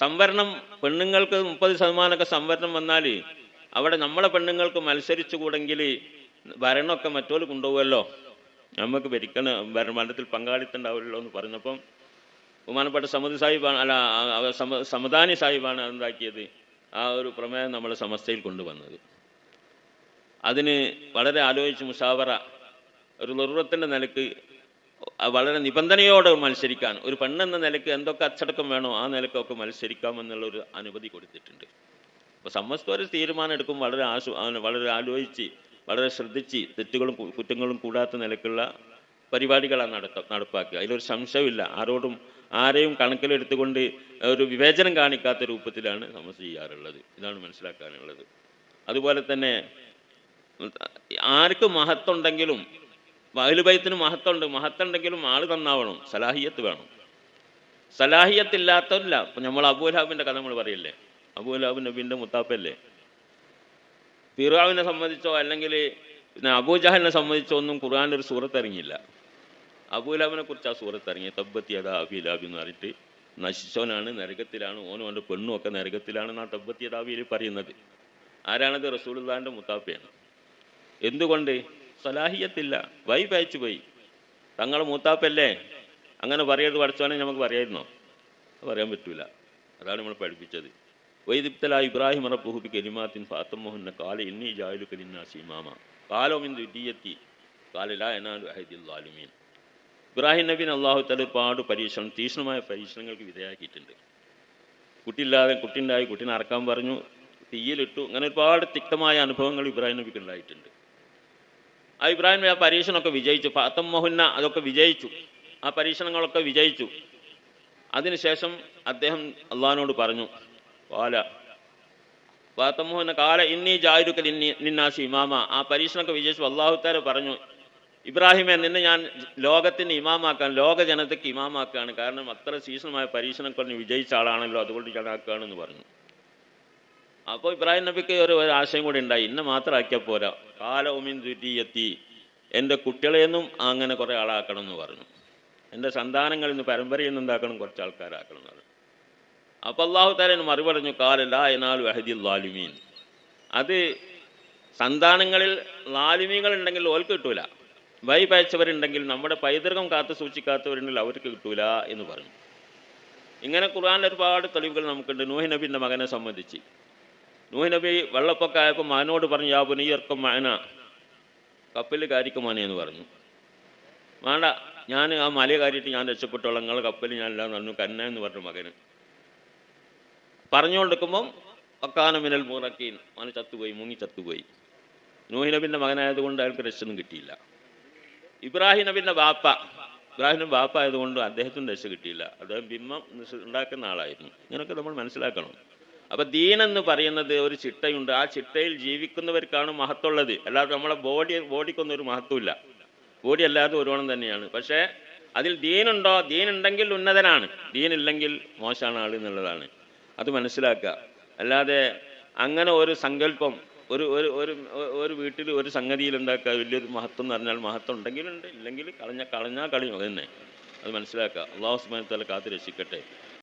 സംവരണം പെണ്ണുങ്ങൾക്ക് 30% സംവരണം വന്നാൽ അവിടെ നമ്മളെ പെണ്ണുങ്ങൾക്ക് മത്സരിച്ചുകൂടെങ്കിൽ ഭരണമൊക്കെ മറ്റോല് കൊണ്ടുപോകുമല്ലോ, നമുക്ക് ഭരണത്തിൽ പങ്കാളിത്തം ഉണ്ടാവില്ലല്ലോ എന്ന് പറഞ്ഞപ്പം ബഹുമാനപ്പെട്ട സമദാനി സാഹിബാണ് എന്താക്കിയത്, ആ ഒരു പ്രമേയം നമ്മളെ സമസ്തയിൽ കൊണ്ടുവന്നത്. അതിന് വളരെ ആലോചിച്ച് മുഷാവറ, ഒരു നെറുറത്തിൻ്റെ നിലക്ക് വളരെ നിബന്ധനയോടെ മത്സരിക്കാൻ, ഒരു പെണ്ണെന്ന നിലക്ക് എന്തൊക്കെ അച്ചടക്കം വേണോ ആ നിലക്കൊക്കെ മത്സരിക്കാമെന്നുള്ളൊരു അനുമതി കൊടുത്തിട്ടുണ്ട്. അപ്പോൾ സമസ്ത ഒരു തീരുമാനം എടുക്കും വളരെ ആലോചിച്ച് വളരെ ശ്രദ്ധിച്ച് തെറ്റുകളും കുറ്റങ്ങളും കൂടാത്ത നിലക്കുള്ള പരിപാടികളാണ് നടപ്പാക്കുക. അതിലൊരു സംശയമില്ല. ആരെയും കണക്കിലെടുത്തുകൊണ്ട് ഒരു വിവേചനം കാണിക്കാത്ത രൂപത്തിലാണ് സമസ്ത ചെയ്യാറുള്ളത്. ഇതാണ് മനസ്സിലാക്കാനുള്ളത്. അതുപോലെ തന്നെ ആർക്ക് മഹത്തുണ്ടെങ്കിലും, അഹ്ലു ബൈത്തിന് മഹത്തുണ്ടെങ്കിലും ആൾ നന്നാവണം, സലാഹിയത്ത് വേണം. സലാഹിയത്തില്ലാത്തവരില്ല. ഇപ്പം നമ്മൾ അബൂലഹബിൻ്റെ കഥ നമ്മൾ പറയല്ലേ, അബൂലഹബ് നബീൻ്റെ മുത്താപ്പല്ലേ. ഫിർഔനെ സംബന്ധിച്ചോ അല്ലെങ്കിൽ പിന്നെ അബൂജഹലിനെ സംബന്ധിച്ചോ ഒന്നും ഖുർആനിൽ ഒരു സൂറത്ത് ഇറങ്ങിയില്ല. അബൂലഹബിനെ കുറിച്ച് ആ സൂറത്ത് ഇറങ്ങി, തബ്ബത്ത് യദാ അബീ ലഹബ് എന്ന് പറഞ്ഞിട്ട് നശിച്ചവനാണ്, നരകത്തിലാണ്, ഓനും അവൻ്റെ പെണ്ണും ഒക്കെ നരകത്തിലാണെന്നാണ് തബ്ബത്ത് യദാ അബീയിൽ പറയുന്നത്. ആരാണത്? റസൂലുള്ളാഹിൻ്റെ മുത്താപ്പയാണ്. എന്തുകൊണ്ട്? സലാഹിയത്തില്ല, വൈപയച്ചു പോയി. തങ്ങൾ മൂത്താപ്പല്ലേ, അങ്ങനെ പറയരുത് പഠിച്ചോനെ നമുക്ക് പറയായിരുന്നോ? പറയാൻ പറ്റൂല. അതാണ് നമ്മൾ പഠിപ്പിച്ചത്. വൈദിബ്തല ഇബ്രാഹിം റബ്ബുഹു ബികലിമാത്തിൻ ഫഅതമ്മഹുന്ന ഖാല ഇന്നി ജാഇലുക ലിന്നാസി ഇമാമ ഖാല മിൻ ദുരിയത്തി ഖാല ലാ യനാലു അഹദിൽ ളാലിമീൻ. ഇബ്രാഹിം നബിനെ അല്ലാഹു തആല ഒരുപാട് തീക്ഷ്ണമായ പരീക്ഷണങ്ങൾക്ക് വിധേയമാക്കിയിട്ടുണ്ട്. കുട്ടിയുണ്ടായി, കുട്ടീനെ അറക്കാൻ പറഞ്ഞു, തീയിലിട്ടു. അങ്ങനെ ഒരുപാട് തിക്തമായ അനുഭവങ്ങൾ ഇബ്രാഹിം നബിക്ക് ഉണ്ടായിട്ടുണ്ട്. ആ ഇബ്രാഹിം നബി ആ പരീക്ഷണമൊക്കെ വിജയിച്ചു. ഫഅതമ്മഹുന്ന, അതൊക്കെ വിജയിച്ചു, ആ പരീക്ഷണങ്ങളൊക്കെ വിജയിച്ചു. അതിനുശേഷം അദ്ദേഹം അള്ളാഹിനോട് പറഞ്ഞു, ഖാല ഇന്നി ജാഇലുക ലിന്നാസി ഇമാമ. ആ പരീക്ഷണമൊക്കെ വിജയിച്ചു. അല്ലാഹു തആല പറഞ്ഞു, ഇബ്രാഹിമെ, നിന്നെ ഞാൻ ലോകത്തിന് ഇമാമാക്കാൻ, ലോക ജനതയ്ക്ക് ഇമാമാക്കുകയാണ്. കാരണം അത്ര തീക്ഷ്ണമായ പരീക്ഷണങ്ങൾ വിജയിച്ച ആളാണല്ലോ, അതുകൊണ്ട് ഞാൻ ആക്കുകയാണെന്ന് പറഞ്ഞു. അപ്പോൾ ഇബ്രാഹിം നബിക്ക് ഒരു ആശയം കൂടി ഉണ്ടായി, ഇന്നെ മാത്രമാക്കിയാൽ പോരാ, കാല ഉമിൻ ദുരിയത്തി, എൻ്റെ കുട്ടികളെയൊന്നും അങ്ങനെ കുറേ ആളാക്കണം എന്ന് പറഞ്ഞു. എൻ്റെ സന്താനങ്ങളിൽ നിന്ന് പരമ്പരയിൽ നിന്ന് എന്താക്കണം, കുറച്ച് ആൾക്കാരാക്കണം എന്ന് പറഞ്ഞു. അപ്പോൾ അള്ളാഹു തആല മറുപടി പറഞ്ഞു, കാല ലാ യനാലു അഹദിൽ ളാലിമീൻ, അത് സന്താനങ്ങളിൽ ലാലിമീങ്ങൾ ഉണ്ടെങ്കിൽ ഓർക്ക് കിട്ടൂല, വഴി പയച്ചവരുണ്ടെങ്കിൽ, നമ്മുടെ പൈതൃകം കാത്തു സൂക്ഷിക്കാത്തവരുണ്ടെങ്കിൽ അവർക്ക് കിട്ടൂല എന്ന് പറഞ്ഞു. ഇങ്ങനെ ഖുർആനിൽ ഒരുപാട് തെളിവുകൾ നമുക്കുണ്ട്. നൂഹ് നബിൻ്റെ മകനെ സംബന്ധിച്ച് നൂഹ് നബി വെള്ളപ്പൊക്കമായപ്പോൾ മകനോട് പറഞ്ഞു, യാ ബുനയ്യർക്കും മഅന, കപ്പലിൽ കയറിക്കുമാനെ എന്ന് പറഞ്ഞു. വേണ്ട, ഞാൻ ആ മല കയറിയിട്ട് ഞാൻ രക്ഷപ്പെട്ടോളാം, നിങ്ങൾ കപ്പലിൽ ഞാനില്ലാന്ന് പറഞ്ഞു. കന്ന എന്ന് പറഞ്ഞു മകന്. പറഞ്ഞുകൊണ്ടിരിക്കുമ്പം അക്കാന മിനൽ മുറക്കീൻ, അവന് ചത്തുപോയി, മുങ്ങി ചത്തുപോയി. നൂഹ് നബിൻ്റെ മകനായതുകൊണ്ട് അയാൾക്ക് രക്ഷയൊന്നും കിട്ടിയില്ല. ഇബ്രാഹിം നബിൻ്റെ ഇബ്രാഹിമിൻ്റെ ബാപ്പ ആയതുകൊണ്ട് അദ്ദേഹത്തിന് രക്ഷ കിട്ടിയില്ല. അദ്ദേഹം ബിംബം ഉണ്ടാക്കുന്ന ആളായിരുന്നു. ഇങ്ങനെയൊക്കെ നമ്മൾ മനസ്സിലാക്കണം. അപ്പം ദീൻ എന്ന് പറയുന്നത് ഒരു ചിട്ടയുണ്ട്. ആ ചിട്ടയിൽ ജീവിക്കുന്നവർക്കാണ് മഹത്വമുള്ളത്. അല്ലാതെ നമ്മളെ ബോഡിക്കൊന്നും ഒരു മഹത്വമില്ല. ബോഡി അല്ലാതെ ഒരുവണം തന്നെയാണ്. പക്ഷേ അതിൽ ദീനുണ്ടോ, ദീനുണ്ടെങ്കിൽ ഉന്നതനാണ്, ദീനില്ലെങ്കിൽ മോശമാണ് ആൾ എന്നുള്ളതാണ്. അത് മനസ്സിലാക്കുക. അല്ലാതെ അങ്ങനെ ഒരു സങ്കല്പം ഒരു ഒരു ഒരു ഒരു വീട്ടിൽ ഒരു സംഗതിയിൽ ഉണ്ടാക്കുക വലിയൊരു മഹത്വം എന്ന് പറഞ്ഞാൽ മഹത്വം ഉണ്ടെങ്കിലുണ്ട്, ഇല്ലെങ്കിൽ കളഞ്ഞാൽ കളയും. അത് തന്നെ അത് മനസ്സിലാക്കുക. അല്ലാഹു സുബ്ഹാനഹു വ തആല കാത്ത് രക്ഷിക്കട്ടെ.